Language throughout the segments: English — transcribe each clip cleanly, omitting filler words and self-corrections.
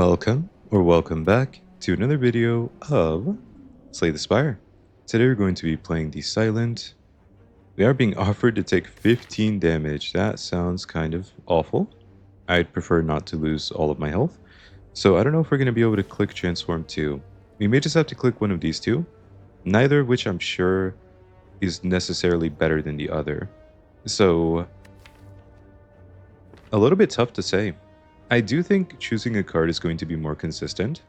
Welcome back to another video of Slay the Spire. Today we're going to be playing the Silent. We are being offered to take 15 damage. That sounds kind of awful. I'd prefer not to lose all of my health. So I don't know if we're going to be able to click Transform 2. We may just have to click one of these two, neither of which I'm sure is necessarily better than the other. So a little bit tough to say. I do think choosing a card is going to be more consistent.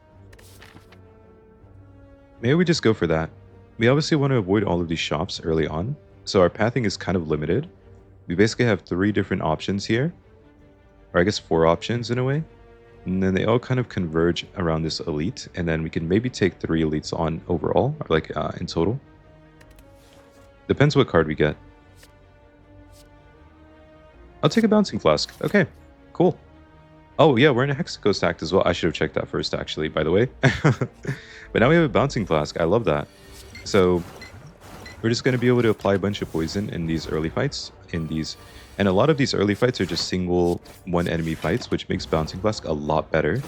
Maybe we just go for that. We obviously want to avoid all of these shops early on, so our pathing is kind of limited. We basically have 3 different options here, or I guess 4 options in a way. And then they all kind of converge around this elite, and then we can maybe take 3 elites on overall, or like in total. Depends what card we get. I'll take a Bouncing Flask. Okay, cool. Oh yeah, we're in a Hexaco stacked as well. I should have checked that first actually, by the way. But now we have a Bouncing Flask. I love that. So we're just going to be able to apply a bunch of poison in these early fights. And a lot of these early fights are just single one enemy fights, which makes Bouncing Flask a lot better.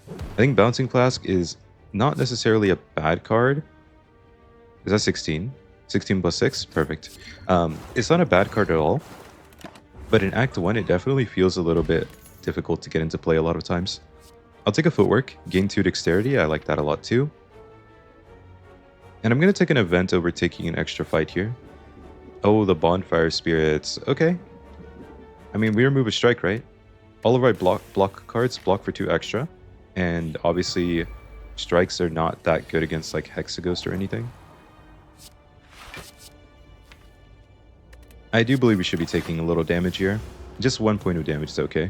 I think Bouncing Flask is not necessarily a bad card. Is that 16? 16 plus 6? Perfect. It's not a bad card at all. But in Act 1, it definitely feels a little bit difficult to get into play a lot of times. I'll take a Footwork, gain 2 Dexterity, I like that a lot too. And I'm going to take an event over taking an extra fight here. Oh, the Bonfire Spirits, okay. I mean, we remove a strike, right? All of our block cards block for 2 extra. And obviously, strikes are not that good against like Hexaghost or anything. I do believe we should be taking a little damage here. Just 1 point of damage is okay.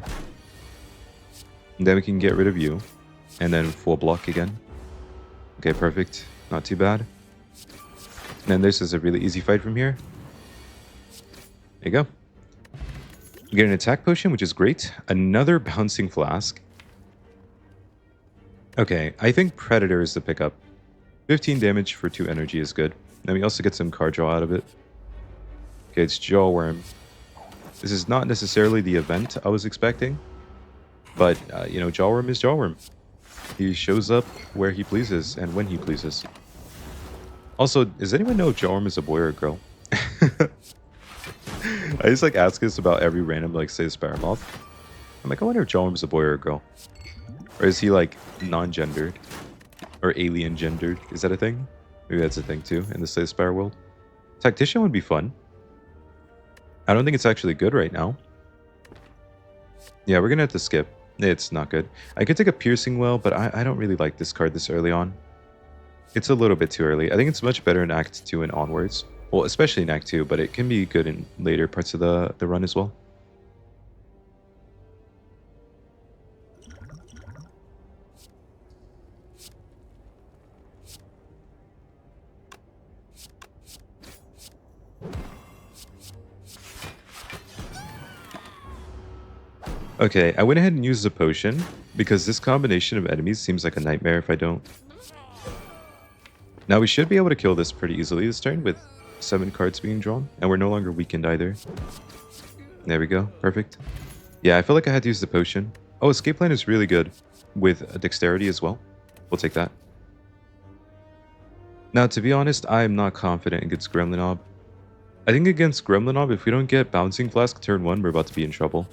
And then we can get rid of you. And then full block again. Okay, perfect. Not too bad. And then this is a really easy fight from here. There you go. We get an attack potion, which is great. Another Bouncing Flask. Okay, I think Predator is the pickup. 15 damage for 2 energy is good. And we also get some card draw out of it. Okay, it's Jawworm. This is not necessarily the event I was expecting, but, you know, Jawworm is Jawworm. He shows up where he pleases and when he pleases. Also, does anyone know if Jawworm is a boy or a girl? I just, like, ask this about every random, like, say, Spire mob. I'm like, I wonder if Jawworm is a boy or a girl. Or is he, like, non-gendered? Or alien-gendered? Is that a thing? Maybe that's a thing, too, in the Slay the Spire world. Tactician would be fun. I don't think it's actually good right now. Yeah, we're gonna have to skip. It's not good. I could take a Piercing Well, but I don't really like this card this early on. It's a little bit too early. I think it's much better in Act 2 and onwards. Well, especially in Act 2, but it can be good in later parts of the run as well. Okay, I went ahead and used a potion, because this combination of enemies seems like a nightmare if I don't. Now we should be able to kill this pretty easily this turn with 7 cards being drawn, and we're no longer weakened either. There we go, perfect. Yeah, I feel like I had to use the potion. Oh, Escape Plan is really good, with a Dexterity as well. We'll take that. Now, to be honest, I am not confident against Gremlinob. I think against Gremlinob, if we don't get Bouncing Flask turn 1, we're about to be in trouble.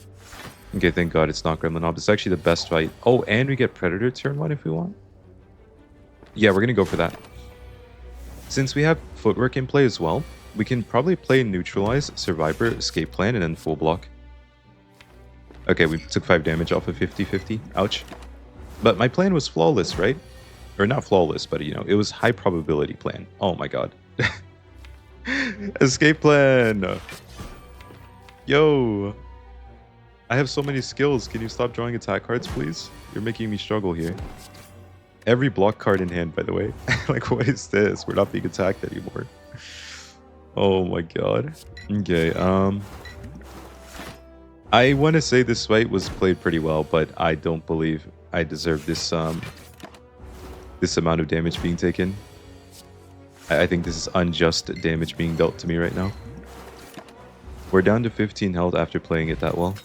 Okay, thank God it's not Gremlinob. It's actually the best fight. Oh, and we get Predator turn 1 if we want. Yeah, we're going to go for that. Since we have Footwork in play as well, we can probably play Neutralize, Survivor, Escape Plan, and then full block. Okay, we took 5 damage off of 50-50. Ouch. But my plan was flawless, right? Or not flawless, but, you know, it was high probability plan. Oh my God. Escape Plan! Yo! I have so many skills. Can you stop drawing attack cards, please? You're making me struggle here. Every block card in hand, by the way. Like, what is this? We're not being attacked anymore. Oh my God. Okay, I want to say this fight was played pretty well, but I don't believe I deserve this this amount of damage being taken. I think this is unjust damage being dealt to me right now. We're down to 15 health after playing it that well.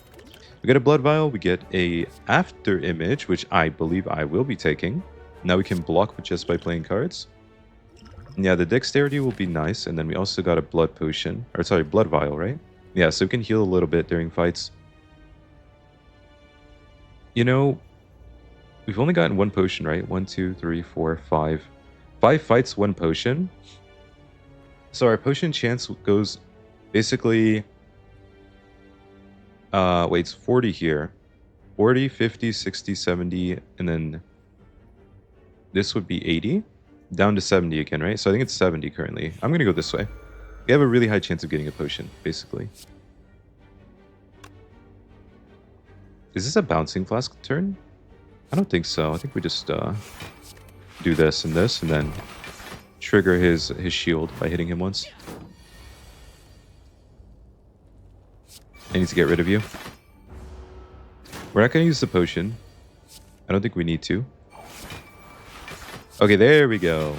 We get a blood vial, we get a after image, which I believe I will be taking. Now we can block just by playing cards. And yeah, the dexterity will be nice, and then we also got a blood potion, or sorry, blood vial, right? Yeah, so we can heal a little bit during fights. You know, we've only gotten one potion, right? 1, 2, 3, 4, 5. 5 fights, 1 potion. So our potion chance goes basically... wait, it's 40 here. 40, 50, 60, 70, and then this would be 80. Down to 70 again, right? So I think it's 70 currently. I'm going to go this way. We have a really high chance of getting a potion, basically. Is this a bouncing flask turn? I don't think so. I think we just do this, and then trigger his shield by hitting him once. I need to get rid of you. We're not going to use the potion. I don't think we need to. Okay, there we go.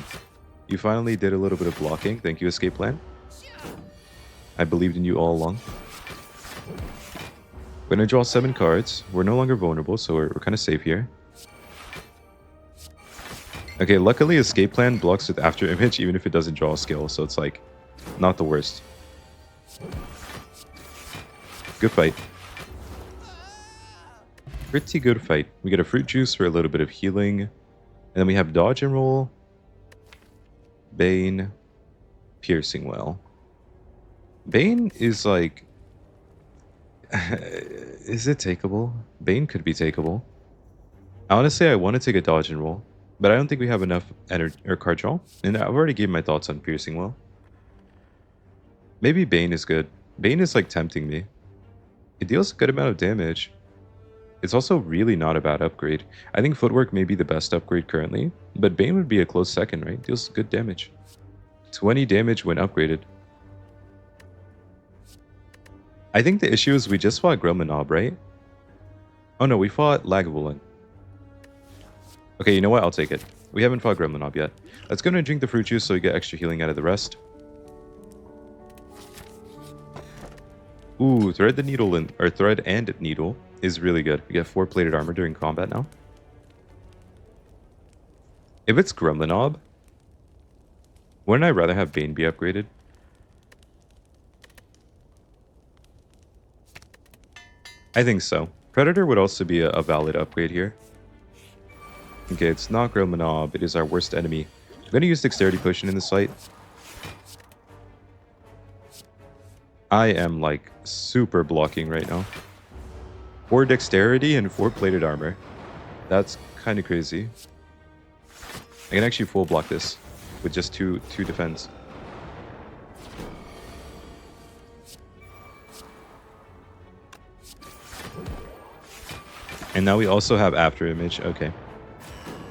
You finally did a little bit of blocking. Thank you, Escape Plan. I believed in you all along. We're going to draw 7 cards. We're no longer vulnerable, so we're kind of safe here. Okay, luckily Escape Plan blocks with After Image even if it doesn't draw a skill, so it's like not the worst. Good fight. Pretty good fight. We get a fruit juice for a little bit of healing. And then we have Dodge and Roll, Bane, Piercing Well. Bane is like... is it takeable? Bane could be takeable. Honestly, I want to take a Dodge and Roll, but I don't think we have enough card draw. And I've already gave my thoughts on Piercing Well. Maybe Bane is good. Bane is like tempting me. It deals a good amount of damage. It's also really not a bad upgrade. I think Footwork may be the best upgrade currently, but Bane would be a close second, right? Deals good damage. 20 damage when upgraded. I think the issue is we just fought Gromanob, right? Oh no, we fought Lagavulin. Okay, you know what? I'll take it. We haven't fought Gromanob yet. Let's go and drink the fruit juice so we get extra healing out of the rest. Ooh, Thread the Needle or Thread and Needle is really good. We get 4 plated armor during combat now. If it's Gromanob, wouldn't I rather have Bane be upgraded? I think so. Predator would also be a valid upgrade here. Okay, it's not Gromanob. It is our worst enemy. I'm going to use Dexterity Potion in this fight. I am like super blocking right now. 4 Dexterity and 4 plated armor. That's kind of crazy. I can actually full block this with just two defense. And now we also have After Image. Okay.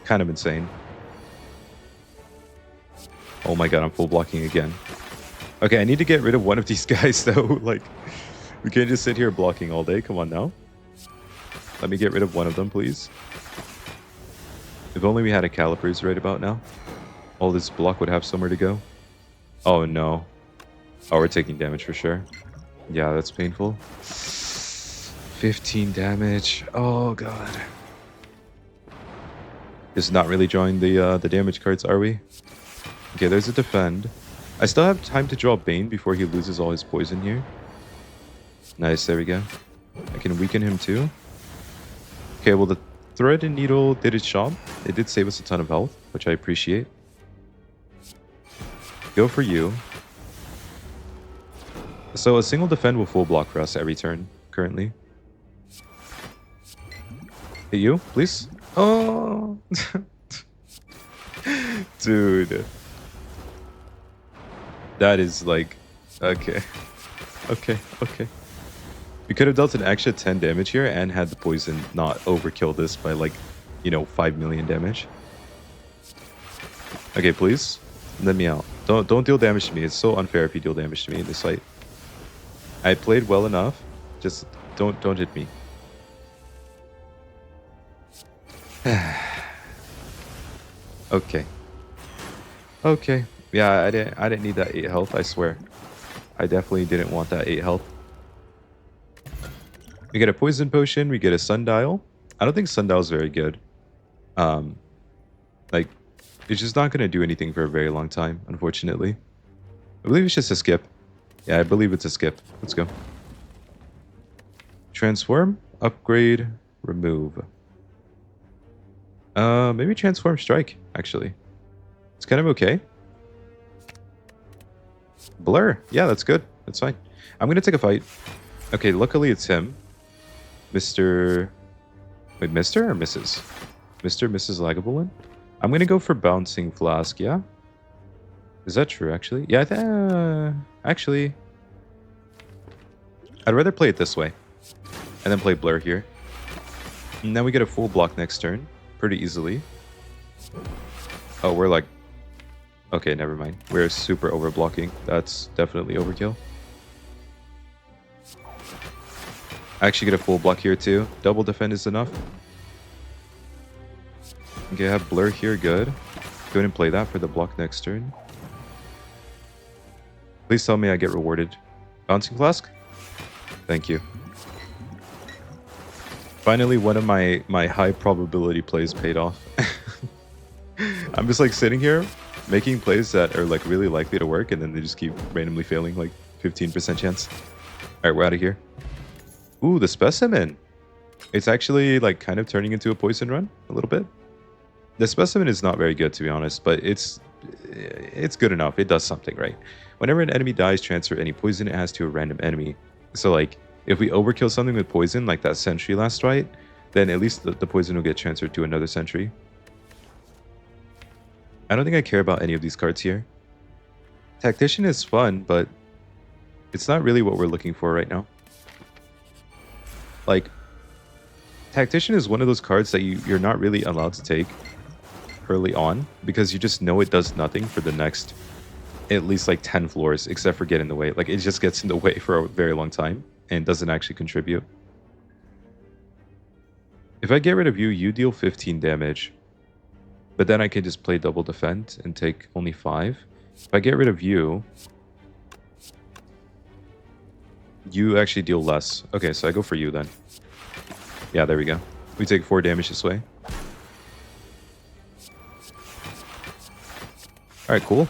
Kind of insane. Oh my god, I'm full blocking again. Okay, I need to get rid of one of these guys though. Like, we can't just sit here blocking all day. Come on now. Let me get rid of one of them, please. If only we had a Calipers right about now. All this block would have somewhere to go. Oh no. Oh, we're taking damage for sure. Yeah, that's painful. 15 damage. Oh god. Just not really drawing the damage cards, are we? Okay, there's a defend. I still have time to draw Bane before he loses all his poison here. Nice, there we go. I can weaken him too. Okay, well the Thread and Needle did its job. It did save us a ton of health, which I appreciate. Go for you. So a single defend will full block for us every turn, currently. Hit you, please. Oh! Dude. That is like... Okay. Okay. We could have dealt an extra 10 damage here and had the poison not overkill this by like, 5 million damage. Okay, please. Let me out. Don't deal damage to me. It's so unfair if you deal damage to me in this fight. I played well enough. Just don't hit me. Okay. Okay. Yeah, I didn't need that 8 health, I swear. I definitely didn't want that 8 health. We get a poison potion. We get a sundial. I don't think sundial is very good. Um, like, it's just not going to do anything for a very long time, unfortunately. I believe it's just a skip. Yeah, I believe it's a skip. Let's go. Transform, upgrade, remove. Maybe transform strike, actually. It's kind of okay. Blur. Yeah, that's good. That's fine. I'm going to take a fight. Okay, luckily it's him. Mr. Wait, Mr. or Mrs.? Mr. Mrs. Lagavulin? I'm going to go for Bouncing Flask, yeah? Is that true, actually? Yeah, actually... I'd rather play it this way. And then play Blur here. And then we get a full block next turn. Pretty easily. Oh, we're like... Okay, never mind. We're super overblocking. That's definitely overkill. I actually get a full block here too. Double defend is enough. Okay, I have Blur here, good. Go ahead and play that for the block next turn. Please tell me I get rewarded. Bouncing Flask? Thank you. Finally, one of my high probability plays paid off. I'm just like sitting here, making plays that are like really likely to work, and then they just keep randomly failing, like 15% chance. Alright, we're out of here. Ooh, the Specimen. It's actually like kind of turning into a poison run a little bit. The Specimen is not very good, to be honest, but it's good enough. It does something, right? Whenever an enemy dies, transfer any poison it has to a random enemy. So like, if we overkill something with poison, like that sentry last fight, then at least the poison will get transferred to another sentry. I don't think I care about any of these cards here. Tactician is fun, but it's not really what we're looking for right now. Like, Tactician is one of those cards that you're not really allowed to take early on, because you just know it does nothing for the next at least like 10 floors, except for get in the way. Like, it just gets in the way for a very long time and doesn't actually contribute. If I get rid of you, you deal 15 damage. But then I can just play double defend and take only 5. If I get rid of you, you actually deal less. Okay, so I go for you then. Yeah, there we go. We take 4 damage this way. Alright, cool.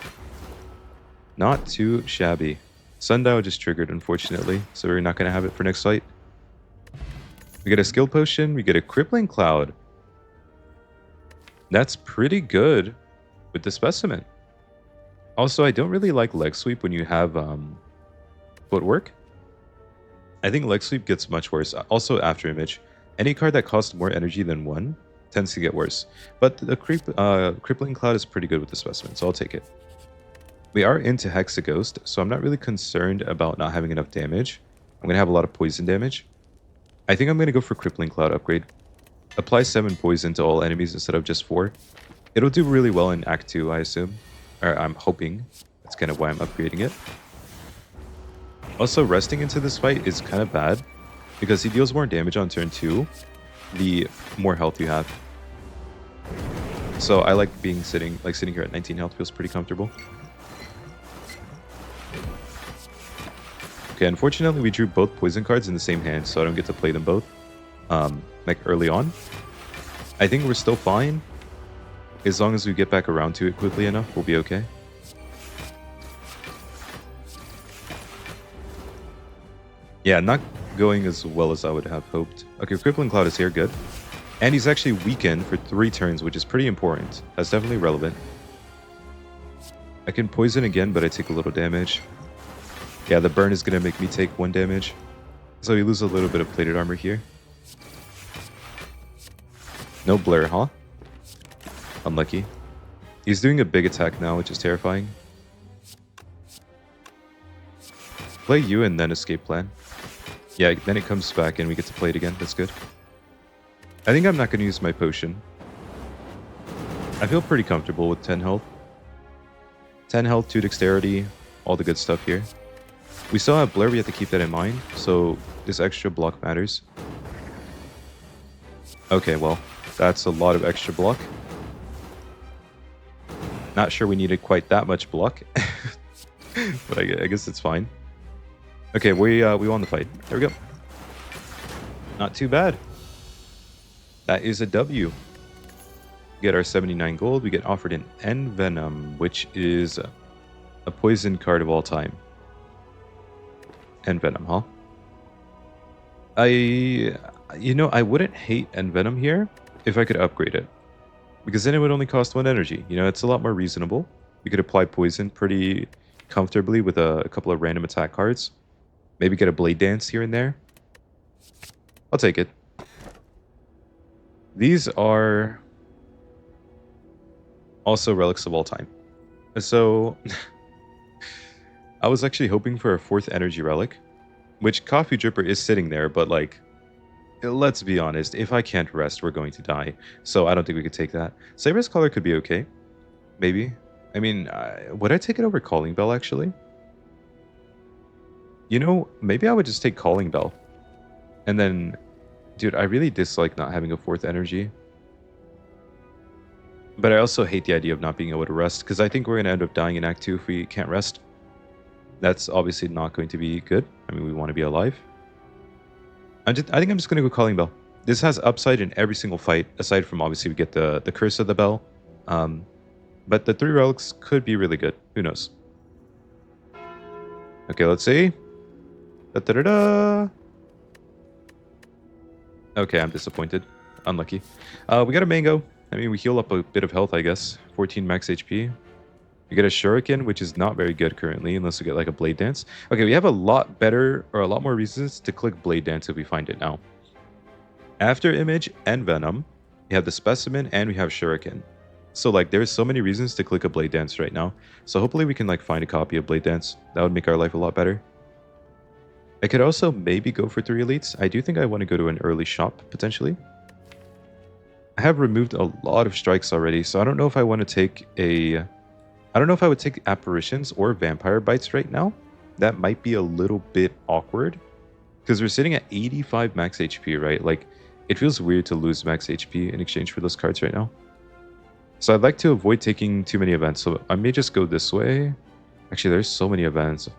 Not too shabby. Sundial just triggered, unfortunately, so we're not going to have it for next fight. We get a skill potion, we get a crippling cloud. That's pretty good with the Specimen. Also, I don't really like leg sweep when you have footwork. I think leg sweep gets much worse. Also, after image. Any card that costs more energy than 1 tends to get worse. But the crippling cloud is pretty good with the Specimen, so I'll take it. We are into Hexaghost, so I'm not really concerned about not having enough damage. I'm going to have a lot of poison damage. I think I'm going to go for Crippling Cloud upgrade. Apply 7 poison to all enemies instead of just 4. It'll do really well in Act 2, I assume. Or I'm hoping. That's kind of why I'm upgrading it. Also, resting into this fight is kind of bad, because he deals more damage on turn 2, the more health you have. So I like sitting here at 19 health, feels pretty comfortable. Okay, unfortunately we drew both poison cards in the same hand, so I don't get to play them both, like early on. I think we're still fine. As long as we get back around to it quickly enough, we'll be okay. Yeah, not going as well as I would have hoped. Okay, Crippling Cloud is here, good. And he's actually weakened for 3 turns, which is pretty important. That's definitely relevant. I can poison again, but I take a little damage. Yeah, the burn is going to make me take 1 damage. So we lose a little bit of plated armor here. No Blur, huh? Unlucky. He's doing a big attack now, which is terrifying. Play you and then escape plan. Yeah, then it comes back and we get to play it again. That's good. I think I'm not going to use my potion. I feel pretty comfortable with 10 health. 10 health, 2 dexterity, all the good stuff here. We still have Blur, we have to keep that in mind, so this extra block matters. Okay, well, that's a lot of extra block. Not sure we needed quite that much block, but I guess it's fine. Okay, we won the fight. There we go. Not too bad. That is a W. Get our 79 gold. We get offered an Envenom, which is a poison card of all time. Envenom, huh? I wouldn't hate Envenom here if I could upgrade it. Because then it would only cost 1 energy. You know, it's a lot more reasonable. You could apply poison pretty comfortably with a couple of random attack cards. Maybe get a Blade Dance here and there. I'll take it. These are also relics of all time. So I was actually hoping for a 4th energy relic, which Coffee Dripper is sitting there, but like, let's be honest, if I can't rest, we're going to die. So I don't think we could take that. Saber's Collar could be okay. Maybe. I mean, would I take it over Calling Bell, actually? You know, maybe I would just take Calling Bell. And then, dude, I really dislike not having a 4th energy. But I also hate the idea of not being able to rest, because I think we're going to end up dying in Act 2 if we can't rest. That's obviously not going to be good. I mean, we want to be alive. I think I'm just going to go Calling Bell. This has upside in every single fight, aside from obviously we get the Curse of the Bell. But the 3 relics could be really good. Who knows? Okay, let's see. Da-da-da-da. Okay, I'm disappointed. Unlucky. We got a Mango. I mean, we heal up a bit of health, I guess. 14 max HP. We get a Shuriken, which is not very good currently, unless we get like a Blade Dance. Okay, we have a lot better, or a lot more reasons to click Blade Dance if we find it now. After Image and Venom, we have the Specimen, and we have Shuriken. So like, there's so many reasons to click a Blade Dance right now. So hopefully we can like find a copy of Blade Dance. That would make our life a lot better. I could also maybe go for 3 elites. I do think I want to go to an early shop, potentially. I have removed a lot of strikes already, so I don't know if I want to take a... I don't know if I would take Apparitions or Vampire Bites right now. That might be a little bit awkward. Because we're sitting at 85 max HP, right? Like, it feels weird to lose max HP in exchange for those cards right now. So I'd like to avoid taking too many events, so I may just go this way. Actually, there's so many events.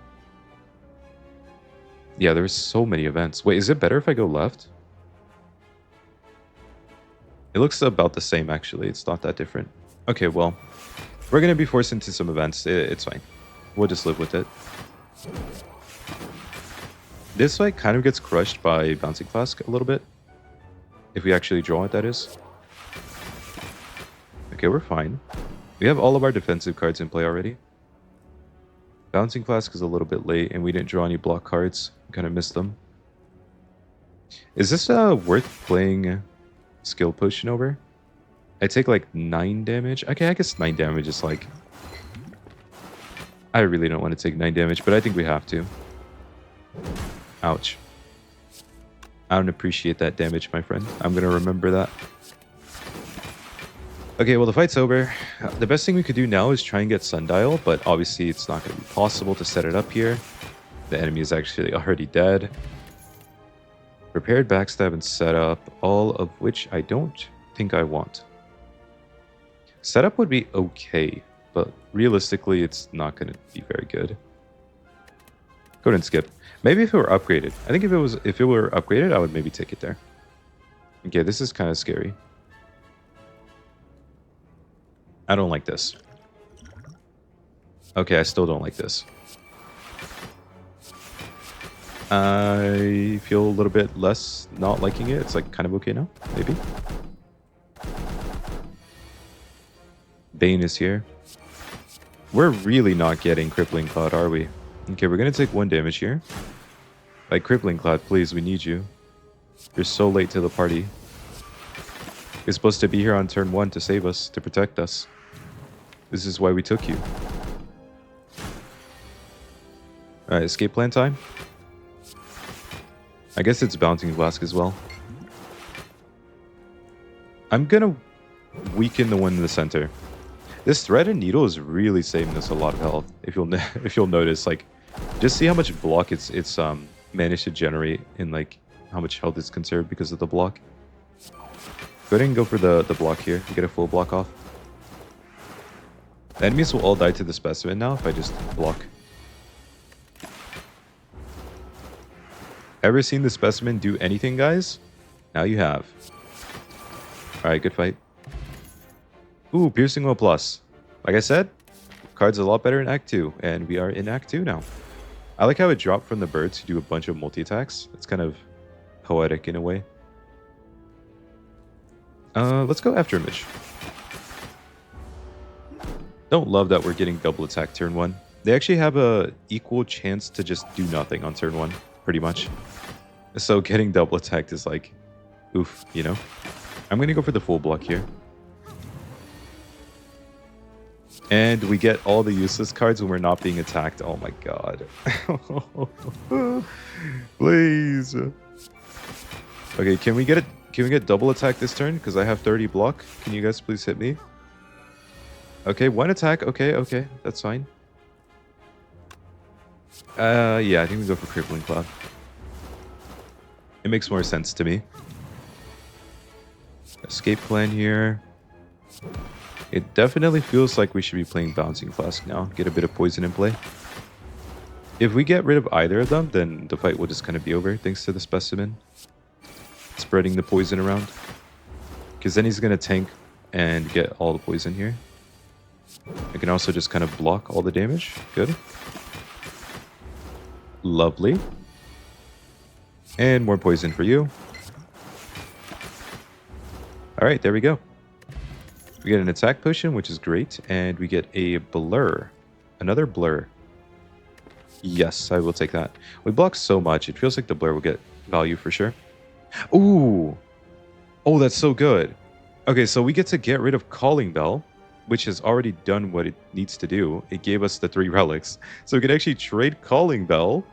Yeah, there's so many events. Wait, is it better if I go left? It looks about the same, actually. It's not that different. Okay, well, we're going to be forced into some events. It's fine. We'll just live with it. This fight kind of gets crushed by Bouncing Flask a little bit. If we actually draw it, that is. Okay, we're fine. We have all of our defensive cards in play already. Bouncing Flask is a little bit late, and we didn't draw any block cards. We kind of missed them. Is this worth playing Skill Potion over? I take like 9 damage. Okay, I guess 9 damage is like... I really don't want to take 9 damage, but I think we have to. Ouch. I don't appreciate that damage, my friend. I'm going to remember that. Okay, well, the fight's over. The best thing we could do now is try and get Sundial, but obviously it's not going to be possible to set it up here. The enemy is actually already dead. Prepared Backstab and Setup, all of which I don't think I want. Setup would be okay, but realistically it's not going to be very good. Go ahead and skip. Maybe if it were upgraded. I think if it were upgraded, I would maybe take it there. Okay, this is kind of scary. I don't like this. Okay, I still don't like this. I feel a little bit less not liking it. It's like kind of okay now, maybe. Bane is here. We're really not getting Crippling Cloud, are we? Okay, we're going to take 1 damage here. Like, Crippling Cloud, please, we need you. You're so late to the party. You're supposed to be here on turn 1 to save us, to protect us. This is why we took you. Alright, escape plan time. I guess it's Bouncing Flask as well. I'm gonna weaken the one in the center. This Thread and Needle is really saving us a lot of health. If you'll notice, like, just see how much block it's managed to generate, and like how much health is conserved because of the block. Go ahead and go for the block here. You get a full block off. The enemies will all die to the Specimen now if I just block. Ever seen the Specimen do anything, guys? Now you have. Alright, good fight. Ooh, Piercing Will Plus. Like I said, card's a lot better in Act 2, and we are in Act 2 now. I like how it dropped from the bird to do a bunch of multi-attacks. It's kind of poetic in a way. Let's go after Image. Don't love that we're getting double attack turn 1. They actually have a equal chance to just do nothing on turn 1, pretty much. So getting double attacked is like, oof, you know? I'm going to go for the full block here. And we get all the useless cards when we're not being attacked. Oh my god. Please. Okay, can we get it? Can we get double attack this turn? Because I have 30 block. Can you guys please hit me? Okay, one attack. Okay, okay. That's fine. Yeah, I think we go for Crippling Cloud. It makes more sense to me. Escape plan here. It definitely feels like we should be playing Bouncing Flask now. Get a bit of poison in play. If we get rid of either of them, then the fight will just kind of be over, thanks to the Specimen. Spreading the poison around. Because then he's going to tank and get all the poison here. I can also just kind of block all the damage. Good. Lovely. And more poison for you. Alright, there we go. We get an attack potion, which is great, and we get a blur. Another blur. Yes, I will take that. We block so much, it feels like the blur will get value for sure. Ooh! Oh, that's so good. Okay, so we get to get rid of Calling Bell, which has already done what it needs to do. It gave us the 3 relics. So we can actually trade Calling Bell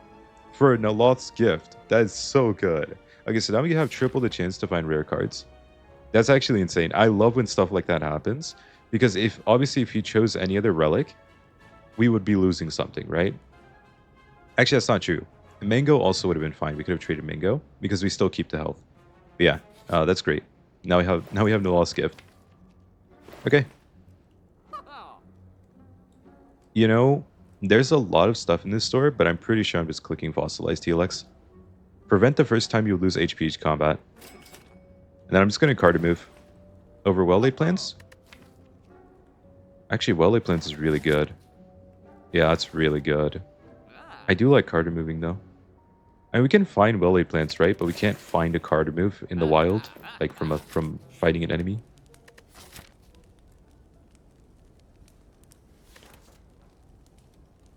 for Naloth's Gift. That is so good. Okay, so now we have triple the chance to find rare cards. That's actually insane. I love when stuff like that happens, because obviously if you chose any other relic, we would be losing something, right? Actually, that's not true. Mango also would have been fine. We could have traded Mango because we still keep the health. But yeah, that's great. Now we have no lost gift. Okay. You know, there's a lot of stuff in this store, but I'm pretty sure I'm just clicking Fossilized TLX. Prevent the first time you lose HP each combat. And then I'm just going to card move over Well-Laid Plans. Actually, Well-Laid Plans is really good. Yeah, it's really good. I do like card moving though. And we can find Well-Laid Plans, right? But we can't find a card move in the wild, like from fighting an enemy.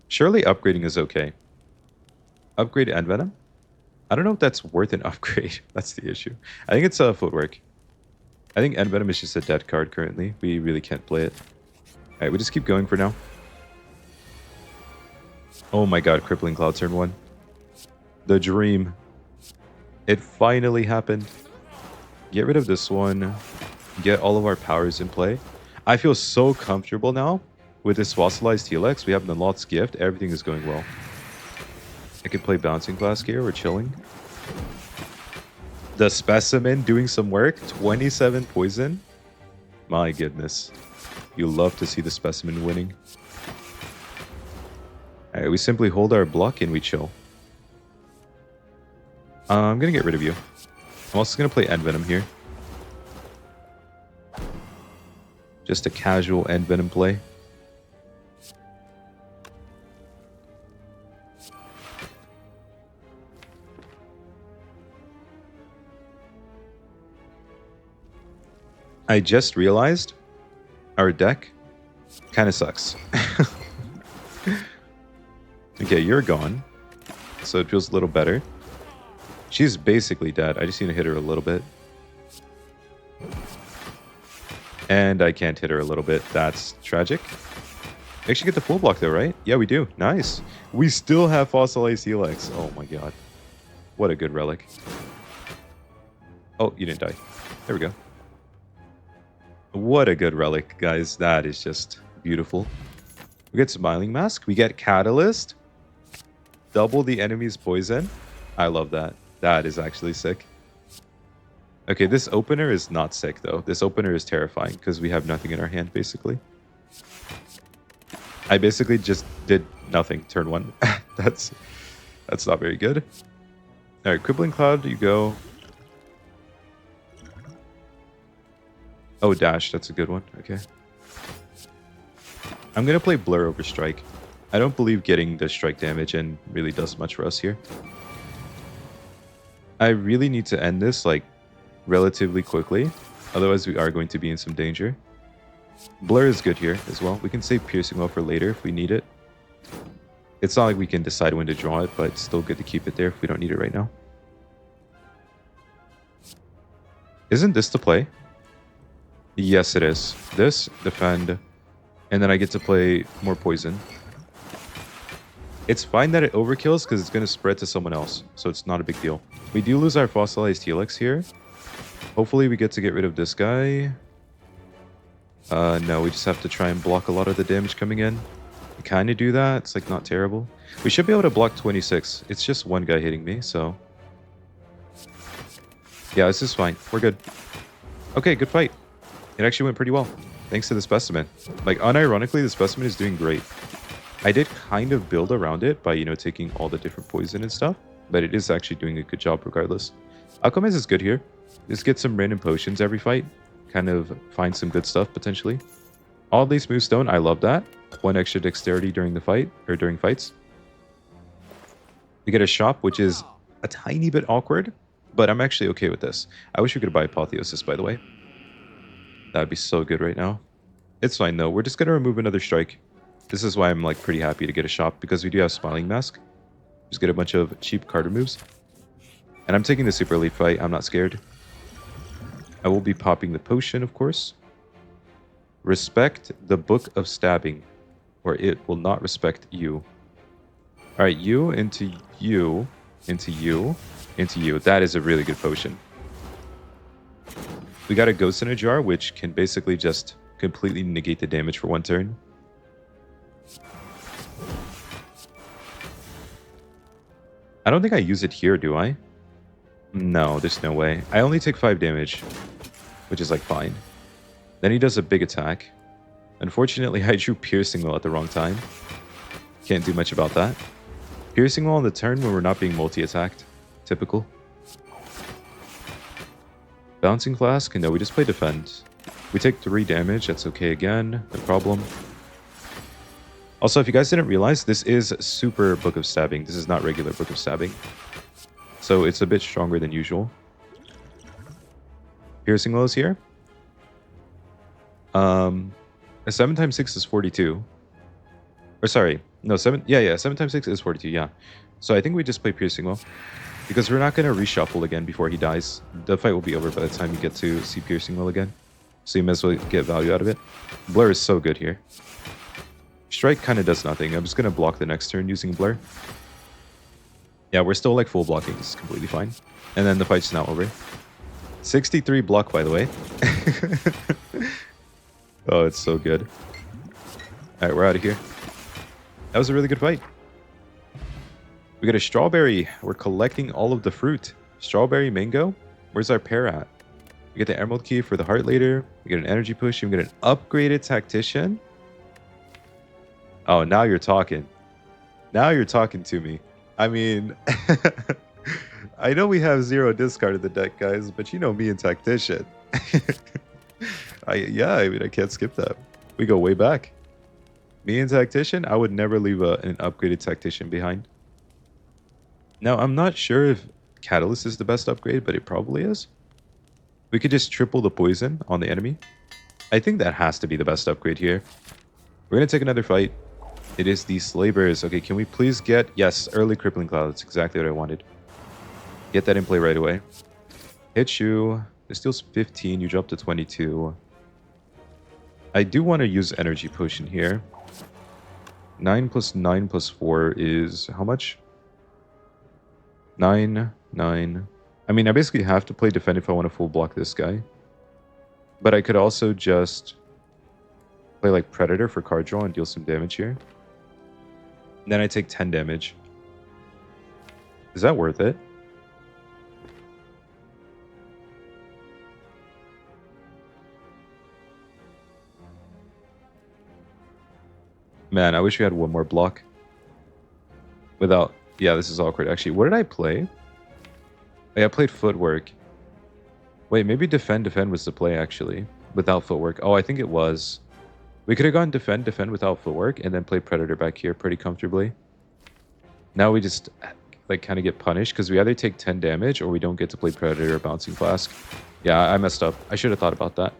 Surely upgrading is okay. Upgrade Envenom? I don't know if that's worth an upgrade. That's the issue. I think it's Footwork. I think Envenom is just a dead card currently. We really can't play it. Alright, we just keep going for now. Oh my god, Crippling Cloud turn 1. The dream. It finally happened. Get rid of this one. Get all of our powers in play. I feel so comfortable now with this Fossilized TLX. We have Naloth's Gift. Everything is going well. I could play Bouncing Flask here. We're chilling. The Specimen doing some work. 27 poison. My goodness. You love to see the Specimen winning. Alright, we simply hold our block and we chill. I'm going to get rid of you. I'm also going to play Envenom here. Just a casual Envenom play. I just realized our deck kind of sucks. Okay, you're gone. So it feels a little better. She's basically dead. I just need to hit her a little bit. And I can't hit her a little bit. That's tragic. We actually get the full block though, right? Yeah, we do. Nice. We still have Fossilized Helix. Oh my god. What a good relic. Oh, you didn't die. There we go. What a good relic, guys. That is just beautiful. We get Smiling Mask. We get Catalyst. Double the enemy's poison. I love that. That is actually sick. Okay, this opener is not sick, though. This opener is terrifying because we have nothing in our hand, basically. I basically just did nothing turn 1. That's not very good. All right, Crippling Cloud, you go. Oh, dash. That's a good one. Okay. I'm going to play Blur over Strike. I don't believe getting the strike damage in really does much for us here. I really need to end this, like, relatively quickly. Otherwise, we are going to be in some danger. Blur is good here as well. We can save Piercing Well for later if we need it. It's not like we can decide when to draw it, but it's still good to keep it there if we don't need it right now. Isn't this the play? Yes, it is. This, defend, and then I get to play more poison. It's fine that it overkills because it's going to spread to someone else, so it's not a big deal. We do lose our fossilized Helix here. Hopefully we get to get rid of this guy. No, we just have to try and block a lot of the damage coming in. We kind of do that. It's like not terrible. We should be able to block 26. It's just one guy hitting me, so... Yeah, this is fine. We're good. Okay, good fight. It actually went pretty well. Thanks to the Specimen. Like, unironically, the Specimen is doing great. I did kind of build around it by, you know, taking all the different poison and stuff. But it is actually doing a good job regardless. Alchemist is good here. Just get some random potions every fight. Kind of find some good stuff, potentially. All these smooth stone, I love that. 1 extra dexterity during the fight, or during fights. We get a shop, which is a tiny bit awkward. But I'm actually okay with this. I wish we could buy Apotheosis, by the way. That'd be so good right now. It's fine, though. We're just going to remove another strike. This is why I'm, like, pretty happy to get a shop, because we do have Smiling Mask. Just get a bunch of cheap card removes. And I'm taking the Super Elite fight. I'm not scared. I will be popping the potion, of course. Respect the Book of Stabbing, or it will not respect you. Alright, you into you, into you, into you. That is a really good potion. We got a Ghost in a Jar, which can basically just completely negate the damage for 1 turn. I don't think I use it here, do I? No, there's no way. I only take 5 damage, which is like fine. Then he does a big attack. Unfortunately, I drew Piercing Well at the wrong time. Can't do much about that. Piercing Well on the turn when we're not being multi-attacked. Typical. Bouncing Flask? No, we just play Defend. We take 3 damage, that's okay again, no problem. Also, if you guys didn't realize, this is Super Book of Stabbing. This is not regular Book of Stabbing. So it's a bit stronger than usual. Piercing Well is here. A 7 times 6 is 42. Or sorry, no, 7 times 6 is 42, yeah. So I think we just play Piercing Well. Because we're not going to reshuffle again before he dies. The fight will be over by the time you get to see Piercing Well again. So you might as well get value out of it. Blur is so good here. Strike kind of does nothing. I'm just going to block the next turn using Blur. Yeah, we're still like full blocking. This is completely fine. And then the fight's now over. 63 block, by the way. Oh, it's so good. Alright, we're out of here. That was a really good fight. We got a Strawberry. We're collecting all of the fruit. Strawberry, Mango. Where's our pair at? We get the Emerald Key for the Heart later. We get an Energy Push. We get an upgraded Tactician. Oh, now you're talking. Now you're talking to me. I mean, I know we have 0 discard in the deck, guys, but you know me and Tactician. I mean, I can't skip that. We go way back. Me and Tactician, I would never leave an upgraded Tactician behind. Now, I'm not sure if Catalyst is the best upgrade, but it probably is. We could just triple the poison on the enemy. I think that has to be the best upgrade here. We're going to take another fight. It is the Slavers. Okay, can we please get... Yes, early Crippling Cloud. That's exactly what I wanted. Get that in play right away. Hit you. This deals 15. You drop to 22. I do want to use Energy Potion here. 9 plus 9 plus 4 is... How much? 9, 9. I mean, I basically have to play Defend if I want to full block this guy. But I could also just play like Predator for card draw and deal some damage here. And then I take 10 damage. Is that worth it? Man, I wish we had one more block. Without... Yeah, this is awkward. Actually, what did I play? Oh, yeah, I played Footwork. Wait, maybe Defend was the play, actually. without footwork. Oh, I think it was. We could have gone defend without footwork, and then play Predator back here pretty comfortably. Now we just like kind of get punished because we either take 10 damage or we don't get to play Predator or Bouncing Flask. Yeah, I messed up. I should have thought about that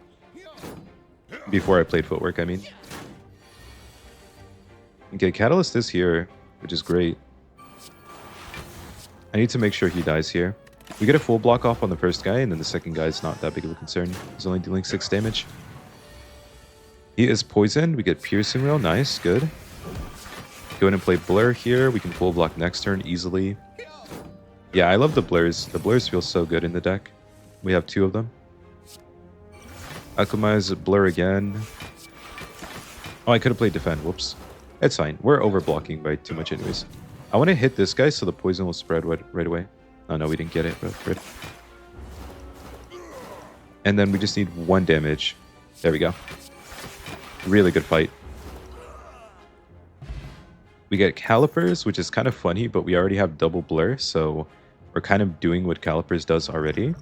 before I played footwork, I mean. Okay, Catalyst is here, which is great. I need to make sure he dies here. We get a full block off on the first guy, and then the second guy is not that big of a concern. He's only dealing 6 damage. He is poisoned. We get Piercing Rail. Nice, good. Go in and play Blur here. We can full block next turn easily. Yeah, I love the Blurs. The Blurs feel so good in the deck. We have 2 of them. Alchemize Blur again. Oh, I could have played Defend. Whoops. It's fine. We're overblocking by too much anyways. I want to hit this guy so the poison will spread right away. Oh no, we didn't get it. But and then we just need 1 damage. There we go. Really good fight. We get Calipers, which is kind of funny, but we already have double Blur, so we're kind of doing what Calipers does already.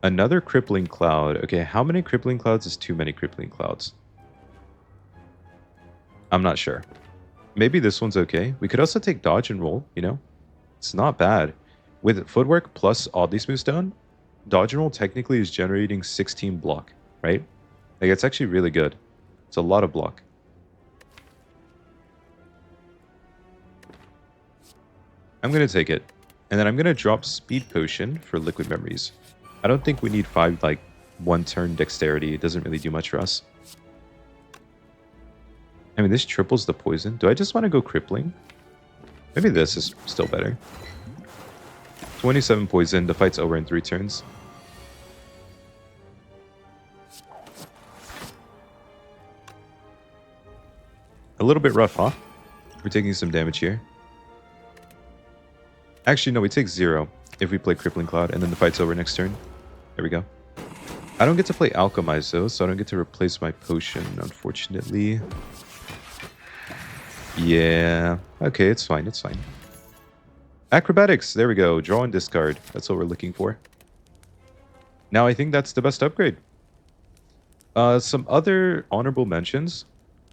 Another Crippling Cloud. Okay, how many Crippling Clouds is too many Crippling Clouds? I'm not sure. Maybe this one's okay. We could also take Dodge and Roll, you know? It's not bad. With Footwork plus Oddly Smooth Stone, Dodge and Roll technically is generating 16 block, right? Like, it's actually really good. It's a lot of block. I'm going to take it. And then I'm going to drop Speed Potion for Liquid Memories. I don't think we need 5, like, 1-turn Dexterity. It doesn't really do much for us. I mean, this triples the poison. Do I just want to go Crippling? Maybe this is still better. 27 poison. The fight's over in 3 turns. A little bit rough, huh? We're taking some damage here. Actually, no, we take 0 if we play Crippling Cloud, and then the fight's over next turn. There we go. I don't get to play Alchemize, though, so I don't get to replace my potion, unfortunately. Yeah. Okay, it's fine, it's fine. Acrobatics, there we go. Draw and discard. That's what we're looking for. Now, I think that's the best upgrade. Some other honorable mentions.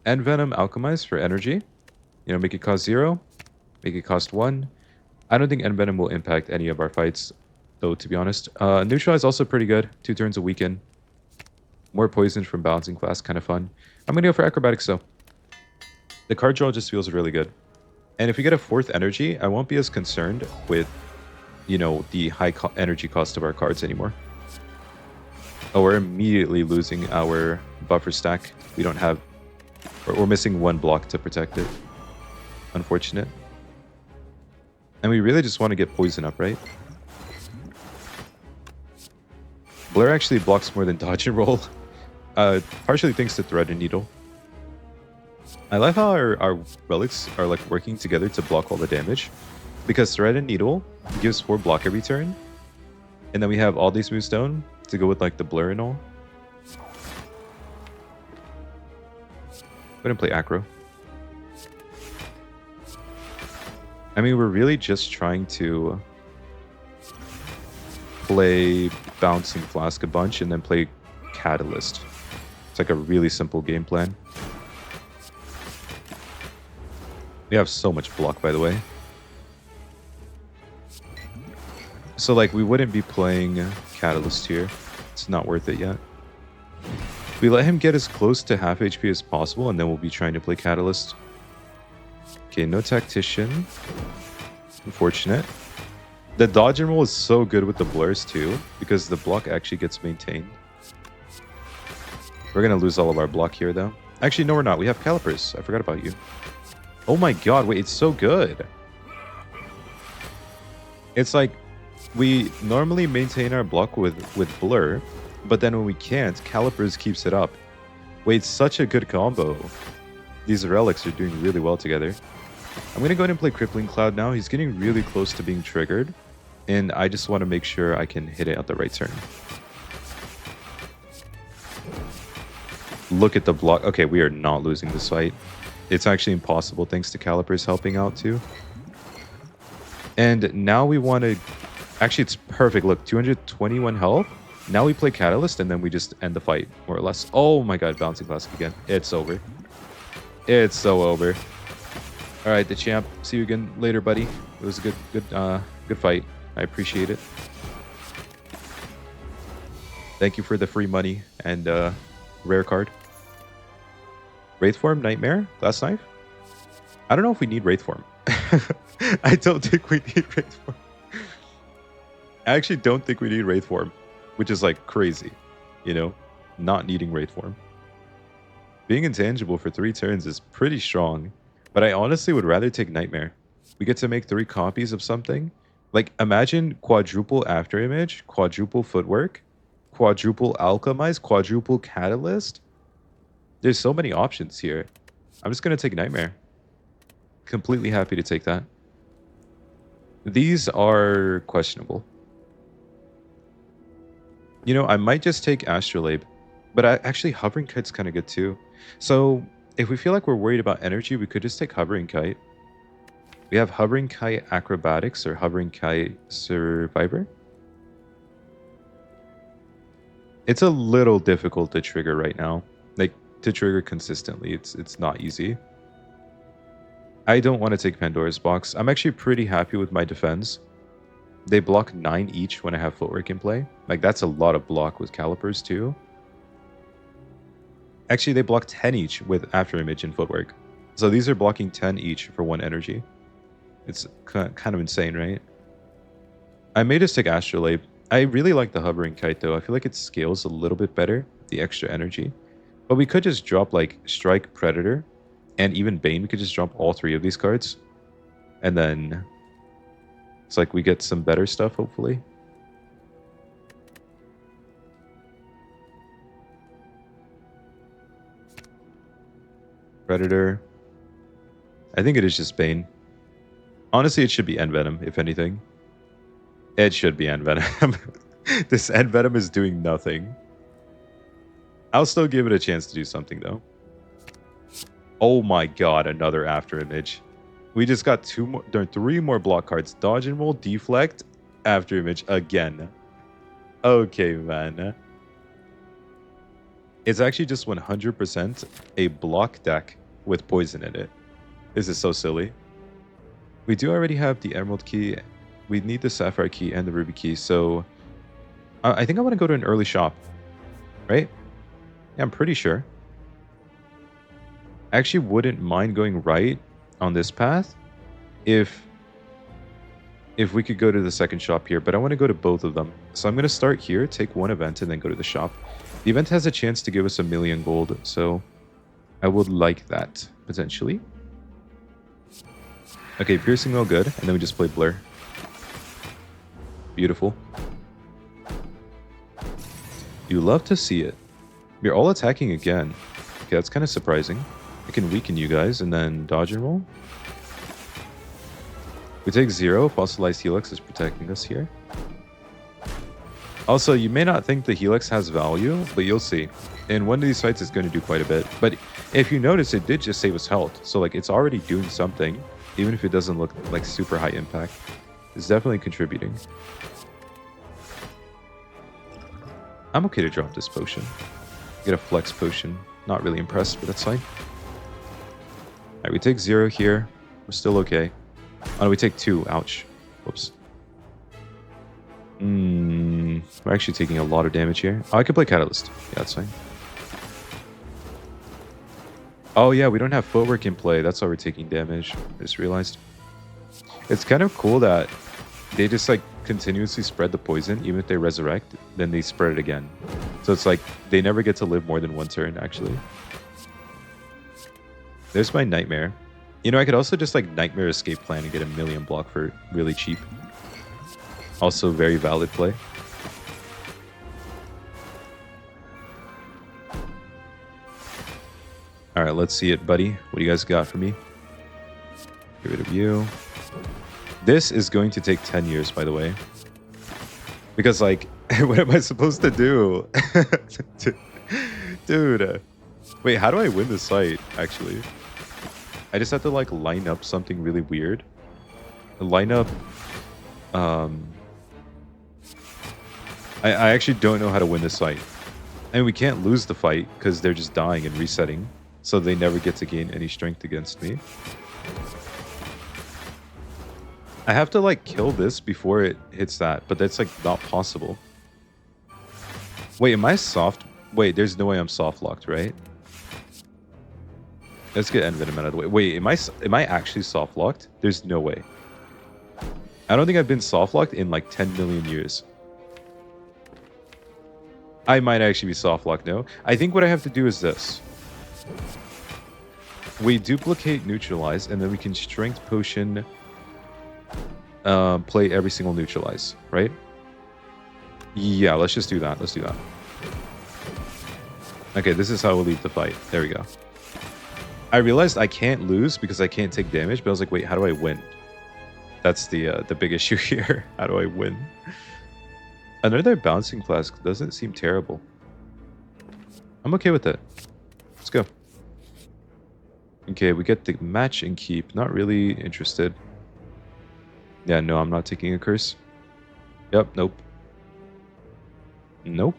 Envenom Alchemize for energy. You know, make it cost 0. Make it cost 1. I don't think Envenom will impact any of our fights, though, to be honest. Neutralize also pretty good. 2 turns a weaken. More poison from Balancing Flask, kind of fun. I'm going to go for Acrobatics, though. The card draw just feels really good. And if we get a 4th energy, I won't be as concerned with, you know, the high energy cost of our cards anymore. Oh, we're immediately losing our buffer stack. We don't have... We're missing 1 block to protect it. Unfortunate. And we really just want to get poison up, right? Blur actually blocks more than Dodge and Roll. Partially thanks to Thread and Needle. I like how our relics are like working together to block all the damage. Because Thread and Needle gives 4 block every turn. And then we have Oddly Smooth Stone to go with like the Blur and all. Go ahead and play Acro. I mean, we're really just trying to play Bouncing Flask a bunch and then play Catalyst. It's like a really simple game plan. We have so much block, by the way. So, like, we wouldn't be playing Catalyst here. It's not worth it yet. We let him get as close to half HP as possible, and then we'll be trying to play Catalyst. Okay, no Tactician. Unfortunate. The Dodge and Roll is so good with the Blurs, too, because the block actually gets maintained. We're going to lose all of our block here, though. Actually, no, we're not. We have Calipers. I forgot about you. Oh my god, wait, it's so good. It's like, we normally maintain our block with Blur, but then when we can't, Calipers keeps it up. Wait, it's such a good combo. These relics are doing really well together. I'm going to go ahead and play Crippling Cloud now. He's getting really close to being triggered, and I just want to make sure I can hit it at the right turn. Look at the block. Okay, we are not losing this fight. It's actually impossible thanks to Calipers helping out too. And now we want to... Actually, it's perfect. Look, 221 health. Now we play Catalyst, and then we just end the fight, more or less. Oh my god, Bouncing Classic again. It's over. It's so over. All right, the champ. See you again later, buddy. It was a good fight. I appreciate it. Thank you for the free money and rare card. Wraith Form, Nightmare, Glass Knife. I don't know if we need Wraith Form. I don't think we need Wraith Form. I actually don't think we need Wraith Form, which is like crazy, you know, not needing Wraith Form. Being intangible for 3 turns is pretty strong, but I honestly would rather take Nightmare. We get to make 3 copies of something. Like, imagine quadruple Afterimage, quadruple Footwork, quadruple Alchemize, quadruple Catalyst. There's so many options here. I'm just going to take Nightmare. Completely happy to take that. These are questionable. You know, I might just take Astrolabe, but actually Hovering Kite's kind of good too. So if we feel like we're worried about energy, we could just take Hovering Kite. We have Hovering Kite Acrobatics or Hovering Kite Survivor. It's a little difficult to trigger right now. Like, to trigger consistently, it's not easy. I don't want to take Pandora's Box. I'm actually pretty happy with my defense. They block 9 each when I have Footwork in play. Like, that's a lot of block with Calipers too. Actually, they block 10 each with Afterimage and Footwork. So these are blocking 10 each for 1 energy. It's kind of insane, right? I may just take Astrolabe. I really like the Hovering Kite though. I feel like it scales a little bit better, the extra energy. But we could just drop like Strike, Predator, and even Bane. We could just drop all 3 of these cards. And then it's like we get some better stuff, hopefully. Predator. I think it is just Bane. Honestly, it should be Envenom, if anything. It should be Envenom. This Envenom is doing nothing. I'll still give it a chance to do something, though. Oh my god, another Afterimage. We just got 3 more block cards. Dodge and Roll, Deflect, Afterimage again. Okay, man. It's actually just 100% a block deck with poison in it. This is so silly. We do already have the Emerald Key. We need the Sapphire Key and the Ruby Key, so I think I want to go to an early shop, right? Yeah, I'm pretty sure. I actually wouldn't mind going right on this path if we could go to the second shop here, but I want to go to both of them. So I'm going to start here, take 1 event, and then go to the shop. The event has a chance to give us 1,000,000 gold, so I would like that, potentially. Okay, Piercing Well, good, and then we just play Blur. Beautiful. You love to see it. You're all attacking again. Okay, that's kind of surprising. I can weaken you guys and then dodge and roll. We take 0. Fossilized Helix is protecting us here. Also, you may not think the Helix has value, but you'll see. In one of these fights, it's going to do quite a bit. But if you notice, it did just save us health. So, like, it's already doing something, even if it doesn't look like super high impact. It's definitely contributing. I'm okay to drop this potion. Get a Flex Potion. Not really impressed, but that's fine. Alright, we take 0 here. We're still okay. Oh, no, we take 2. Ouch. Whoops. We're actually taking a lot of damage here. Oh, I could play Catalyst. Yeah, that's fine. Oh, yeah, we don't have Footwork in play. That's why we're taking damage. I just realized. It's kind of cool that they just, like, continuously spread the poison. Even if they resurrect, then they spread it again. So it's like they never get to live more than 1 turn, actually. There's my Nightmare. You know, I could also just, like, Nightmare Escape Plan and get 1,000,000 block for really cheap. Also very valid play. Alright, let's see it, buddy. What do you guys got for me? Get rid of you. This is going to take 10 years, by the way. Because, like, what am I supposed to do? Dude. Wait, how do I win this fight, actually? I just have to, like, line up something really weird. Line up... I actually don't know how to win this fight. And we can't lose the fight because they're just dying and resetting. So they never get to gain any strength against me. I have to like kill this before it hits that, but that's like not possible. Wait, am I soft? Wait, there's no way I'm soft locked, right? Let's get Envenom out of the way. Wait, am I actually soft locked? There's no way. I don't think I've been soft locked in like 10 million years. I might actually be soft locked, no. I think what I have to do is this. We duplicate neutralize, and then we can strength potion play every single neutralize, right? Yeah, let's just do that. Let's do that. Okay, this is how we'll lead the fight. There we go. I realized I can't lose because I can't take damage, but I was like, wait, how do I win? That's the big issue here. How do I win? Another bouncing flask doesn't seem terrible. I'm okay with it. Let's go. Okay, we get the match and keep. Not really interested. Yeah, no, I'm not taking a curse. Yep, nope. Nope.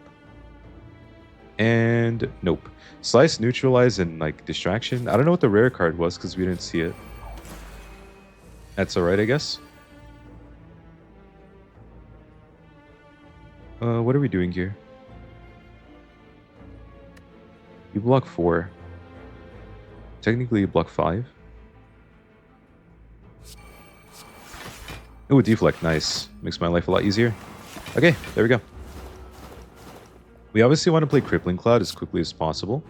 And nope. Slice, neutralize, and like distraction. I don't know what the rare card was because we didn't see it. That's alright, I guess. What are we doing here? You block 4. Technically, you block 5. Ooh, deflect, nice. Makes my life a lot easier. Okay, there we go. We obviously want to play Crippling Cloud as quickly as possible.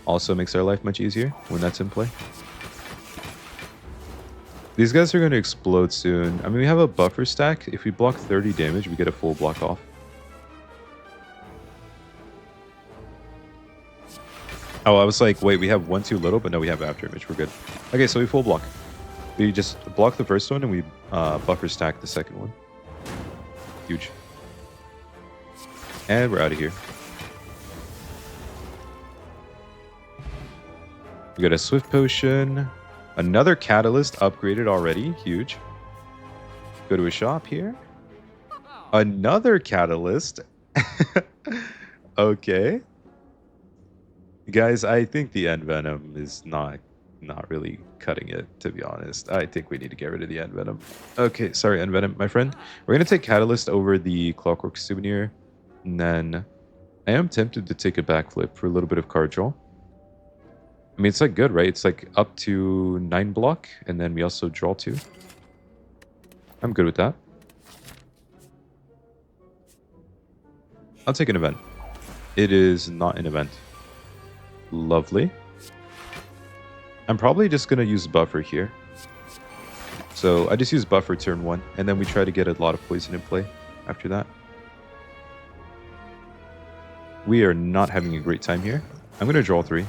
Also makes our life much easier when that's in play. These guys are going to explode soon. I mean, we have a buffer stack. If we block 30 damage, we get a full block off. Oh, I was like, wait, we have 1 too little, but no, we have after image. We're good. Okay, so we full block. We just block the first one and we buffer stack the second one. Huge. And we're out of here. We got a Swift Potion. Another Catalyst upgraded already. Huge. Go to a shop here. Another Catalyst. Okay. Guys, I think the Envenom is not really cutting it, to be honest. I think we need to get rid of the Envenom. Okay, sorry, Envenom, my friend. We're going to take Catalyst over the Clockwork Souvenir. And then I am tempted to take a backflip for a little bit of card draw. I mean, it's like good, right? It's like up to 9 block, and then we also draw 2. I'm good with that. I'll take an event. It is not an event. Lovely. I'm probably just going to use buffer here. So I just use buffer turn 1, and then we try to get a lot of poison in play after that. We are not having a great time here. I'm going to draw 3.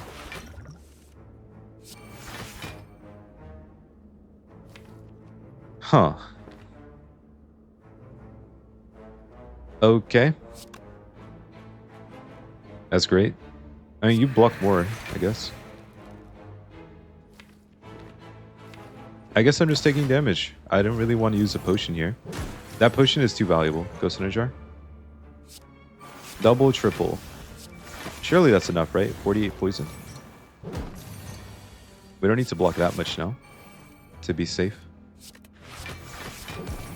Huh. Okay. That's great. I mean, you block more, I guess. I guess I'm just taking damage. I don't really want to use a potion here. That potion is too valuable. Ghost in a jar. Double, triple. Surely that's enough, right? 48 poison. We don't need to block that much now to be safe.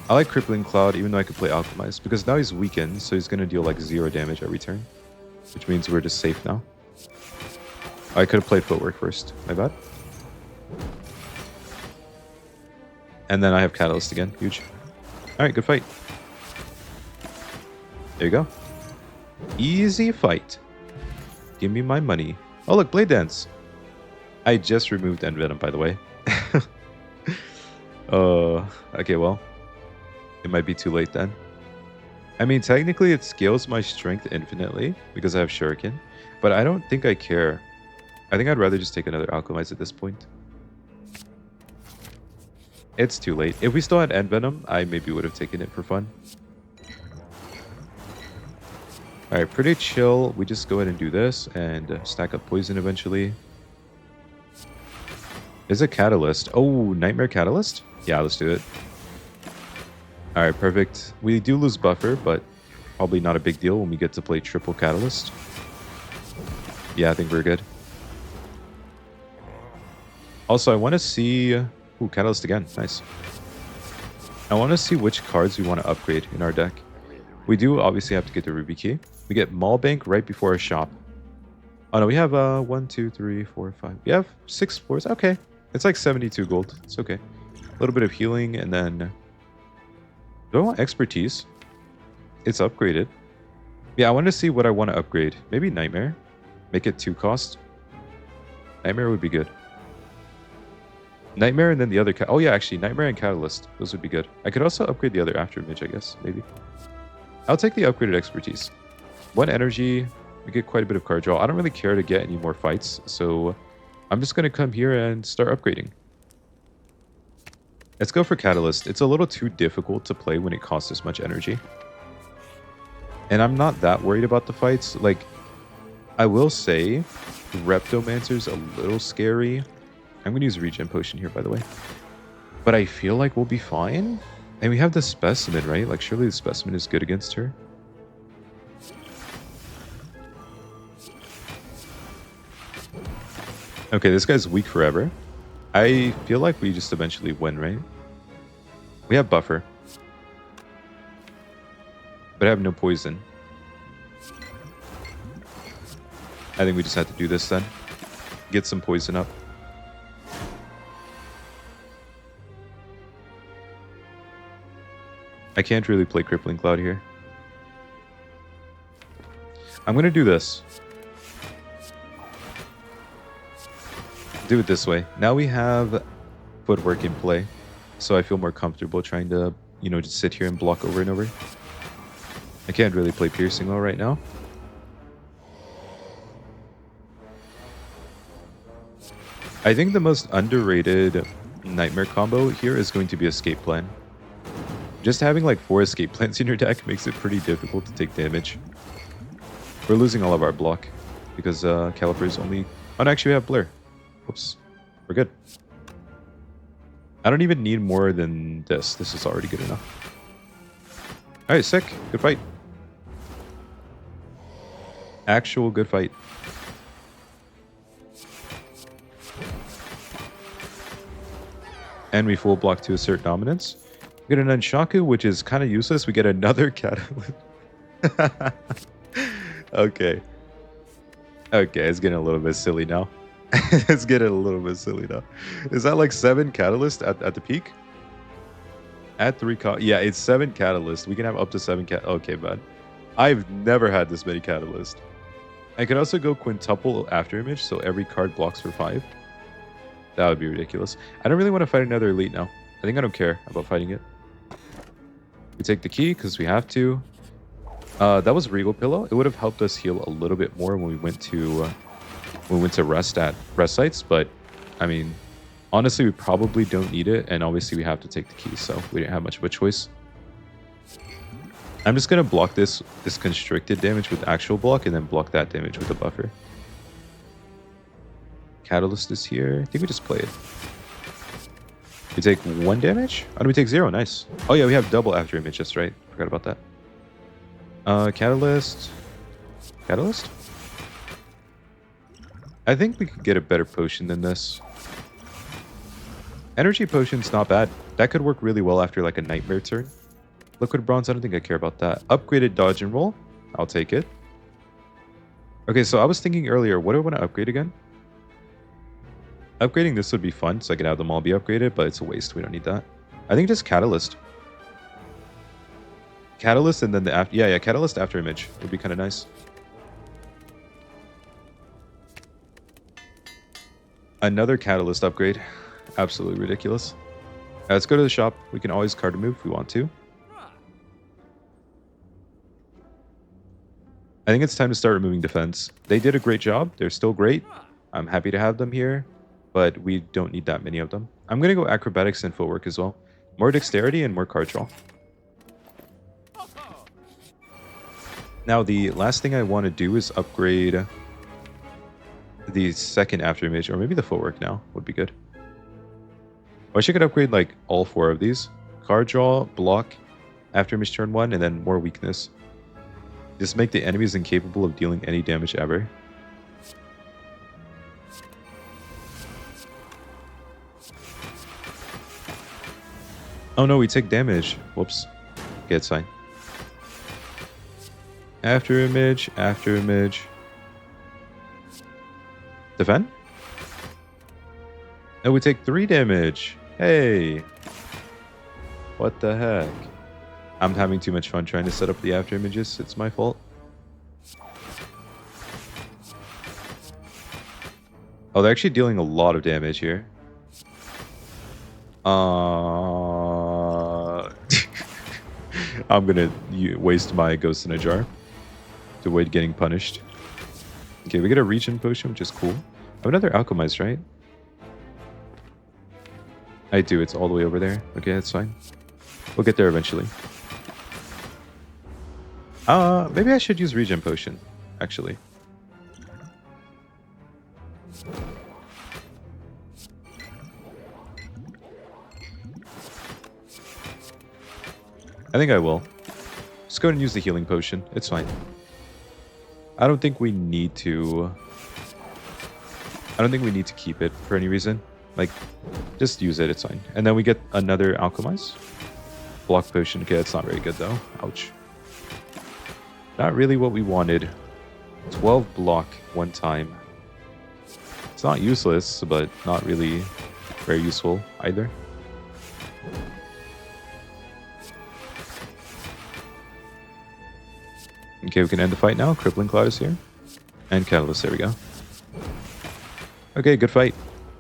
I like Crippling Cloud, even though I could play Alchemize, because now he's weakened, so he's going to deal like 0 damage every turn, which means we're just safe now. I could have played Footwork first. My bad. And then I have Catalyst again. Huge. Alright, good fight. There you go. Easy fight. Give me my money. Oh, look, Blade Dance. I just removed Envenom, by the way. Okay, well. It might be too late then. I mean, technically it scales my strength infinitely because I have Shuriken, but I don't think I care. I think I'd rather just take another Alchemize at this point. It's too late. If we still had Envenom, I maybe would have taken it for fun. Alright, pretty chill. We just go ahead and do this and stack up poison eventually. Is a Catalyst. Oh, Nightmare Catalyst? Yeah, let's do it. Alright, perfect. We do lose buffer, but Probably not a big deal when we get to play triple Catalyst. Yeah, I think we're good. Also, I want to see... Ooh, Catalyst again. Nice. I want to see which cards we want to upgrade in our deck. We do obviously have to get the Ruby Key. We get Maul Bank right before our shop. Oh no, we have 1, 2, 3, 4, 5. We have 6 floors. Okay. It's like 72 gold. It's okay. A little bit of healing, and then... Do I want Expertise? It's upgraded. Yeah, I want to see what I want to upgrade. Maybe Nightmare. Make it 2 cost. Nightmare would be good. Nightmare and then the other... Oh yeah, actually, Nightmare and Catalyst. Those would be good. I could also upgrade the other After Image, I guess. Maybe. I'll take the upgraded Expertise. 1 energy. We get quite a bit of card draw. I don't really care to get any more fights, so I'm just going to come here and start upgrading. Let's go for Catalyst. It's a little too difficult to play when it costs this much energy. And I'm not that worried about the fights. Like, I will say, Reptomancer's a little scary. I'm going to use Regen Potion here, by the way. But I feel like we'll be fine. And we have the Specimen, right? Like, surely the Specimen is good against her. Okay, this guy's weak forever. I feel like we just eventually win, right? We have Buffer. But I have no poison. I think we just have to do this then. Get some poison up. I can't really play Crippling Cloud here. I'm going to do this. Do it this way. Now we have footwork in play, so I feel more comfortable trying to, you know, just sit here and block over and over. I can't really play Piercing well right now. I think the most underrated Nightmare combo here is going to be Escape Plan. Just having like 4 Escape Plans in your deck makes it pretty difficult to take damage. We're losing all of our block because Caliper's only... Oh, no, actually we have Blur. Oops. We're good. I don't even need more than this. This is already good enough. Alright, sick. Good fight. Actual good fight. And we full block to assert dominance. We get an Unshaku, which is kind of useless. We get another Catalyst. Okay. Okay, it's getting a little bit silly now. It's getting a little bit silly now. Is that like 7 Catalyst at the peak? At 3 yeah, it's 7 Catalyst. We can have up to 7 Okay, man. I've never had this many Catalyst. I could also go quintuple After Image, so every card blocks for 5. That would be ridiculous. I don't really want to fight another Elite now. I think I don't care about fighting it. We take the key because we have to. That was Regal Pillow. It would have helped us heal a little bit more when we went to rest at rest sites, but I mean, honestly, we probably don't need it, and obviously we have to take the key, so we didn't have much of a choice. I'm just gonna block this constricted damage with actual block, and then block that damage with a buffer. Catalyst is here. I think we just play it. We take 1 damage? Oh, no, we take 0. Nice. Oh yeah, we have double After Image, just right. Forgot about that. Catalyst. Catalyst? I think we could get a better potion than this. Energy Potion's not bad. That could work really well after like a Nightmare turn. Liquid Bronze, I don't think I care about that. Upgraded Dodge and Roll. I'll take it. Okay, so I was thinking earlier, what do I want to upgrade again? Upgrading this would be fun, so I could have them all be upgraded, but it's a waste. We don't need that. I think just Catalyst. Catalyst and then the after... Yeah, Catalyst After Image would be kind of nice. Another Catalyst upgrade. Absolutely ridiculous. Let's go to the shop. We can always card remove if we want to. I think it's time to start removing defense. They did a great job. They're still great. I'm happy to have them here, but we don't need that many of them. I'm going to go acrobatics and footwork as well. More dexterity and more card draw. Now, the last thing I want to do is upgrade the second After Image, or maybe the footwork now would be good. I wish I could upgrade like all 4 of these. Card draw, block, After Image turn 1, and then more weakness. Just make the enemies incapable of dealing any damage ever. Oh no, we take damage. Whoops. Okay, it's fine. After image, after image. Defend? No, we take 3 damage. Hey. What the heck? I'm having too much fun trying to set up the after images. It's my fault. Oh, they're actually dealing a lot of damage here. I'm gonna waste my Ghost in a Jar to avoid getting punished. Okay, we get a regen potion, which is cool. I have another Alchemize, right? I do, it's all the way over there. Okay, that's fine. We'll get there eventually. Maybe I should use regen potion, actually. I think I will. Just go ahead and use the healing potion. It's fine. I don't think we need to... I don't think we need to keep it for any reason. Like, just use it, it's fine. And then we get another Alchemize. Block potion. Okay, that's not very good though. Ouch. Not really what we wanted. 12 block one time. It's not useless, but not really very useful either. Okay, we can end the fight now. Crippling Cloud is here. And Catalyst, there we go. Okay, good fight.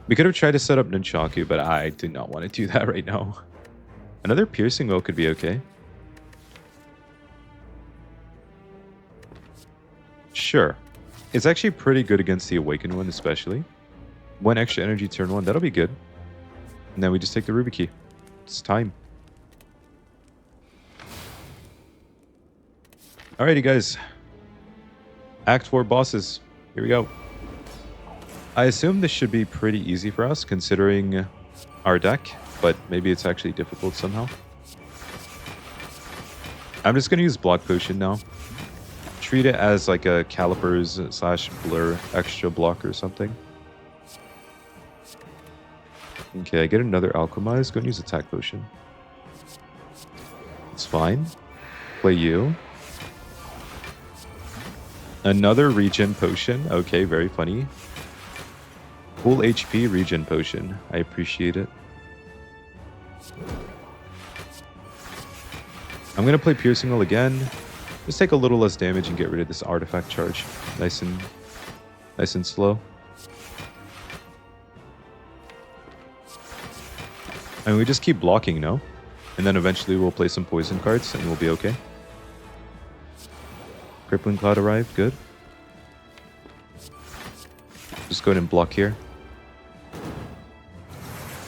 We could have tried to set up Nunchaku, but I do not want to do that right now. Another Piercing Will could be okay. Sure. It's actually pretty good against the Awakened one, especially. 1 extra energy turn 1, that'll be good. And then we just take the Ruby Key. It's time. Alrighty, guys. Act 4 bosses. Here we go. I assume this should be pretty easy for us, considering our deck, but maybe it's actually difficult somehow. I'm just going to use Block Potion now. Treat it as like a Calipers / Blur extra block or something. Okay, I get another Alchemize. Go and use Attack Potion. It's fine. Play you. Another Regen Potion. Okay, very funny. Full HP Regen Potion. I appreciate it. I'm going to play Piercing Will again. Just take a little less damage and get rid of this artifact charge. Nice and slow. And we just keep blocking, no? And then eventually we'll play some poison cards and we'll be okay. Crippling Cloud arrived, good. Just go ahead and block here.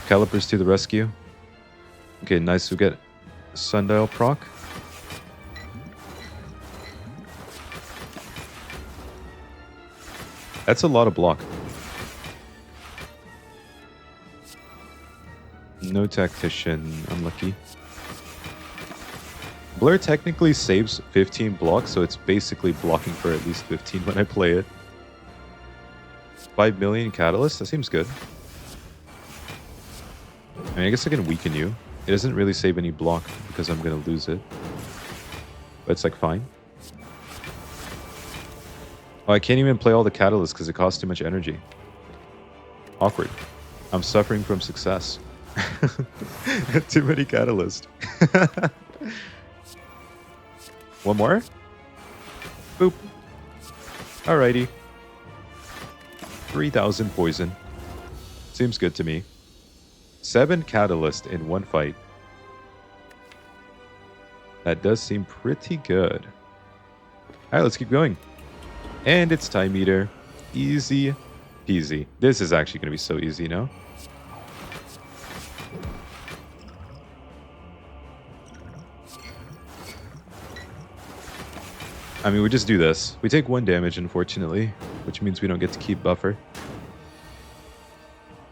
Calipers to the rescue. Okay, nice, we get Sundial proc. That's a lot of block. No Tactician, unlucky. Blur technically saves 15 blocks, so it's basically blocking for at least 15 when I play it. 5 million Catalyst, that seems good. I mean, I guess I can weaken you. It doesn't really save any block because I'm gonna lose it. But it's like fine. Oh, I can't even play all the Catalysts because it costs too much energy. Awkward. I'm suffering from success. Too many Catalysts. One more? Boop. Alrighty. 3,000 poison. Seems good to me. 7 Catalyst in one fight. That does seem pretty good. Alright, let's keep going. And it's Time Eater. Easy peasy. This is actually going to be so easy, no? I mean, we just do this. We take 1 damage, unfortunately, which means we don't get to keep buffer.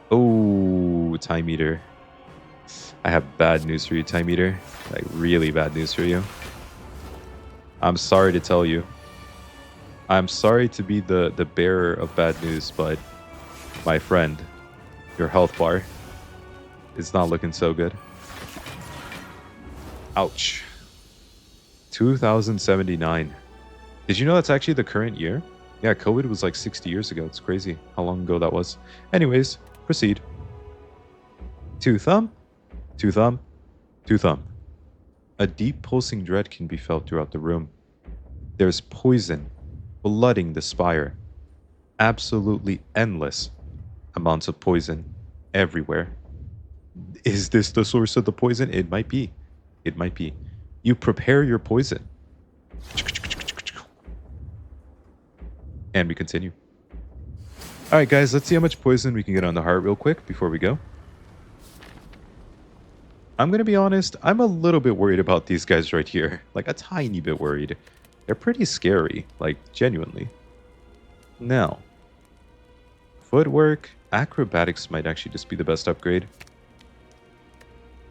Oh, Time Eater. I have bad news for you, Time Eater. Like, really bad news for you. I'm sorry to tell you. I'm sorry to be the bearer of bad news, but my friend, your health bar is not looking so good. Ouch. 2079. Did you know that's actually the current year? Yeah, COVID was like 60 years ago. It's crazy how long ago that was. Anyways, proceed. Two thumb, two thumb, two thumb. A deep pulsing dread can be felt throughout the room. There's poison flooding the spire. Absolutely endless amounts of poison everywhere. Is this the source of the poison? It might be. It might be. You prepare your poison. And we continue. Alright guys, let's see how much poison we can get on the heart real quick before we go. I'm going to be honest, I'm a little bit worried about these guys right here. Like a tiny bit worried. They're pretty scary, like genuinely. Now, footwork, acrobatics might actually just be the best upgrade.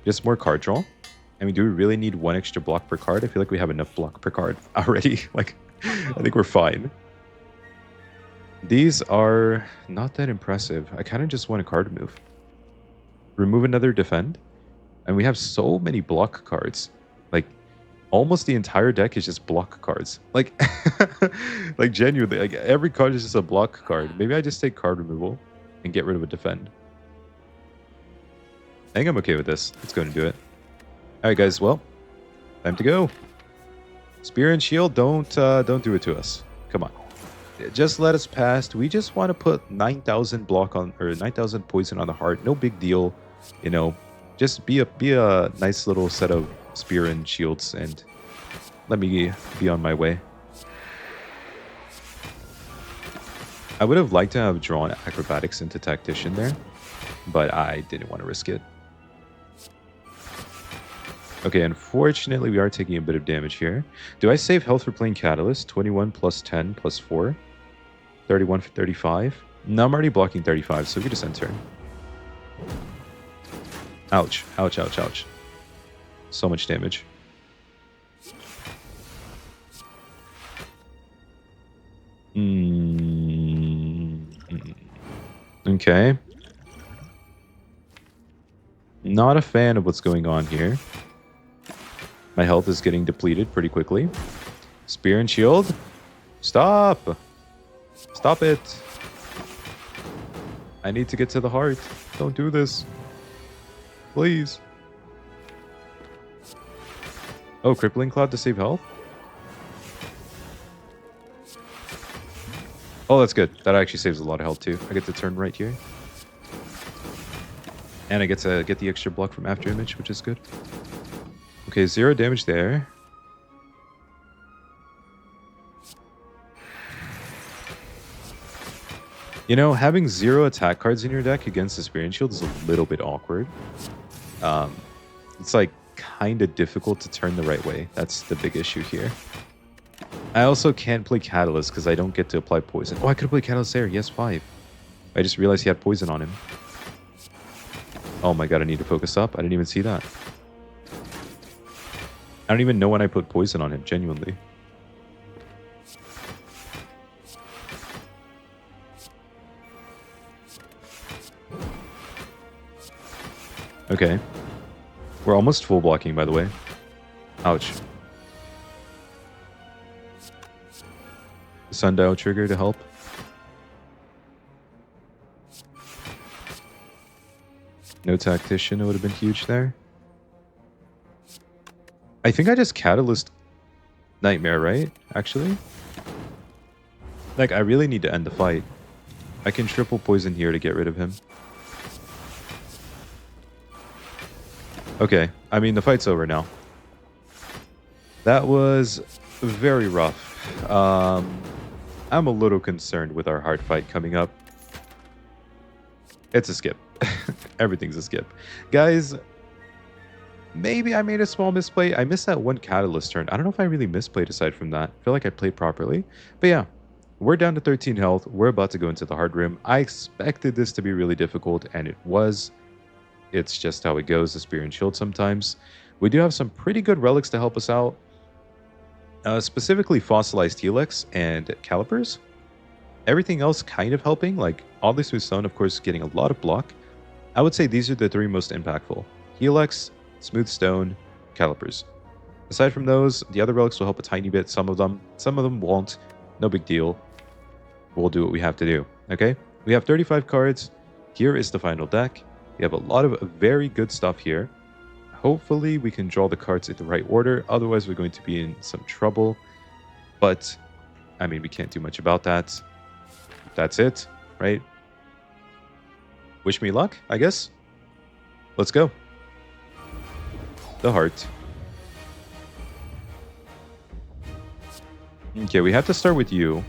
Just more card draw. I mean, do we really need one extra block per card? I feel like we have enough block per card already. Like, I think we're fine. These are not that impressive. I kind of just want a card move. Remove another defend. And we have so many block cards. Like, almost the entire deck is just block cards. Like, like genuinely, like every card is just a block card. Maybe I just take card removal and get rid of a defend. I think I'm okay with this. Let's go and do it. Alright guys, well, time to go. Spear and shield, don't do it to us. Come on. Just let us pass. We just want to put 9,000 block on, or 9,000 poison on the heart. No big deal. You know, just be a nice little set of spear and shields and let me be on my way. I would have liked to have drawn acrobatics into tactician there, but I didn't want to risk it. Okay, unfortunately, we are taking a bit of damage here. Do I save health for playing Catalyst? 21 plus 10 plus 4. 31 for 35. No, I'm already blocking 35, so we can just end turn. Ouch. Ouch, ouch, ouch. So much damage. Okay. Not a fan of what's going on here. My health is getting depleted pretty quickly. Spear and shield. Stop! Stop it! I need to get to the heart. Don't do this. Please. Oh, Crippling Cloud to save health? Oh, that's good. That actually saves a lot of health too. I get to turn right here. And I get to get the extra block from After Image, which is good. Okay, 0 damage there. You know, having 0 attack cards in your deck against the Spear and Shield is a little bit awkward. It's like kind of difficult to turn the right way. That's the big issue here. I also can't play Catalyst because I don't get to apply poison. Oh, I could have played Catalyst there. Yes, 5. I just realized he had poison on him. Oh my god, I need to focus up. I didn't even see that. I don't even know when I put poison on him, genuinely. Okay. We're almost full blocking, by the way. Ouch. Sundial trigger to help. No tactician, it would have been huge there. I think I just Catalyst Nightmare, right? Actually? Like, I really need to end the fight. I can triple poison here to get rid of him. Okay, I mean, the fight's over now. That was very rough. I'm a little concerned with our hard fight coming up. It's a skip. Everything's a skip. Guys, maybe I made a small misplay. I missed that one Catalyst turn. I don't know if I really misplayed aside from that. I feel like I played properly. But yeah, we're down to 13 health. We're about to go into the hard rim. I expected this to be really difficult, and it was. It's just how it goes, the Spear and Shield sometimes. We do have some pretty good relics to help us out. Specifically fossilized Helix and Calipers. Everything else kind of helping, like Oddly Smooth Stone, of course, getting a lot of block. I would say these are the three most impactful. Helix, Smooth Stone, Calipers. Aside from those, the other relics will help a tiny bit, some of them won't. No big deal. We'll do what we have to do, okay? We have 35 cards. Here is the final deck. We have a lot of very good stuff here. Hopefully we can draw the cards in the right order, otherwise we're going to be in some trouble. But, I mean, we can't do much about that. That's it, right? Wish me luck, I guess. Let's go. The heart. Okay, we have to start with you.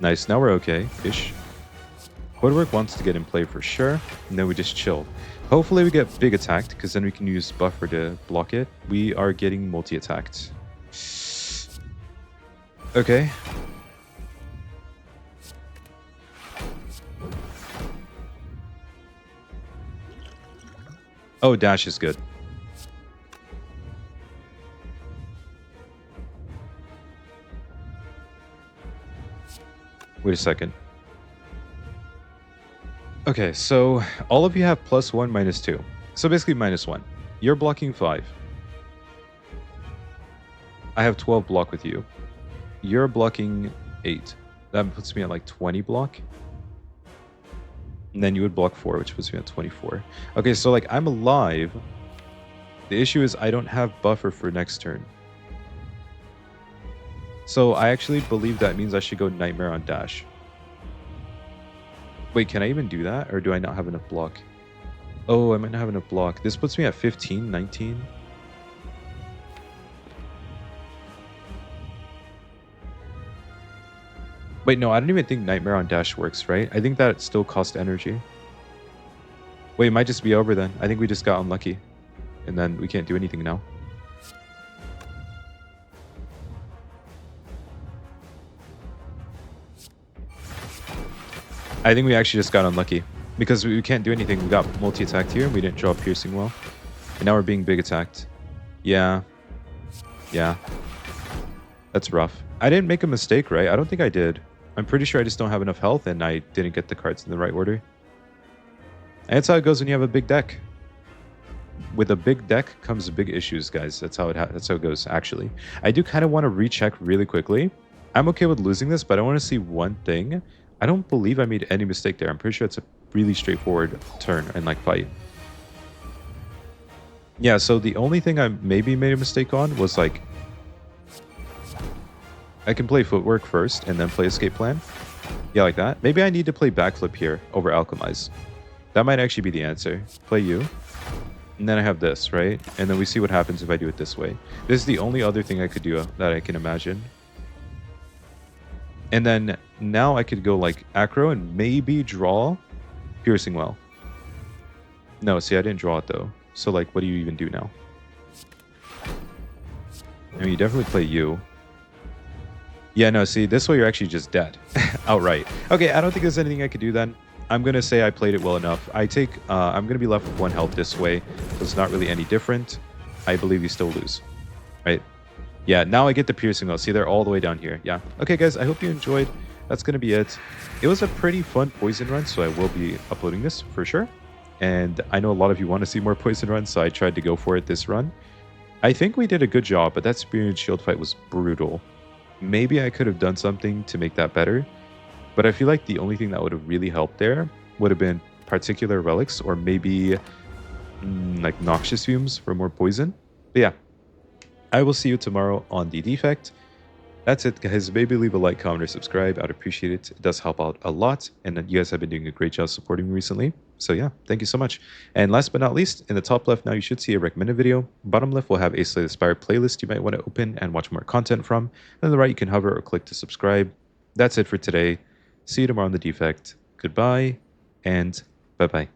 Nice, now we're okay-ish. Woodwork wants to get in play for sure, and then we just chill. Hopefully we get big attacked, because then we can use buffer to block it. We are getting multi-attacked. Okay. Oh, dash is good. Wait a second. Okay, so all of you have +1, -2. So basically -1. You're blocking 5. I have 12 block with you. You're blocking 8. That puts me at like 20 block. And then you would block 4, which puts me at 24. Okay, so like I'm alive. The issue is I don't have buffer for next turn. So I actually believe that means I should go Nightmare on dash. Wait, can I even do that? Or do I not have enough block? Oh, I might not have enough block. This puts me at 15, 19. Wait, no, I don't even think Nightmare on dash works, right? I think that still costs energy. Wait, it might just be over then. I think we just got unlucky. And then we can't do anything now. I think we actually just got unlucky. Because we can't do anything. We got multi-attacked here, and we didn't draw piercing well. And now we're being big attacked. Yeah. Yeah. That's rough. I didn't make a mistake, right? I don't think I did. I'm pretty sure I just don't have enough health, and I didn't get the cards in the right order. And that's how it goes when you have a big deck. With a big deck comes big issues, guys. That's how it goes, actually. I do kind of want to recheck really quickly. I'm okay with losing this, but I want to see one thing. I don't believe I made any mistake there. I'm pretty sure it's a really straightforward turn and like fight. Yeah, so the only thing I maybe made a mistake on was like I can play footwork first and then play escape plan. Yeah, like that. Maybe I need to play backflip here over alchemize. That might actually be the answer. Play you. And then I have this, right? And then we see what happens if I do it this way. This is the only other thing I could do that I can imagine. And then now I could go like acro and maybe draw piercing well. No, see, I didn't draw it though. So like, what do you even do now? I mean, you definitely play you. Yeah, no, see, this way you're actually just dead. Outright. Okay, I don't think there's anything I could do then. I'm going to say I played it well enough. I'm going to be left with 1 health this way, so it's not really any different. I believe you still lose, right? Yeah, now I get the piercing though. See, they're all the way down here. Yeah. Okay, guys, I hope you enjoyed. That's going to be it. It was a pretty fun poison run, so I will be uploading this for sure. And I know a lot of you want to see more poison runs, so I tried to go for it this run. I think we did a good job, but that Spear and Shield fight was brutal. Maybe I could have done something to make that better. But I feel like the only thing that would have really helped there would have been particular relics or maybe like noxious fumes for more poison. But yeah, I will see you tomorrow on the defect. That's it, guys. Maybe leave a like, comment, or subscribe. I'd appreciate it. It does help out a lot. And you guys have been doing a great job supporting me recently. So yeah, thank you so much. And last but not least, in the top left now, you should see a recommended video. Bottom left will have a Slay the Spire playlist you might want to open and watch more content from. And on the right, you can hover or click to subscribe. That's it for today. See you tomorrow on the defect. Goodbye and bye-bye.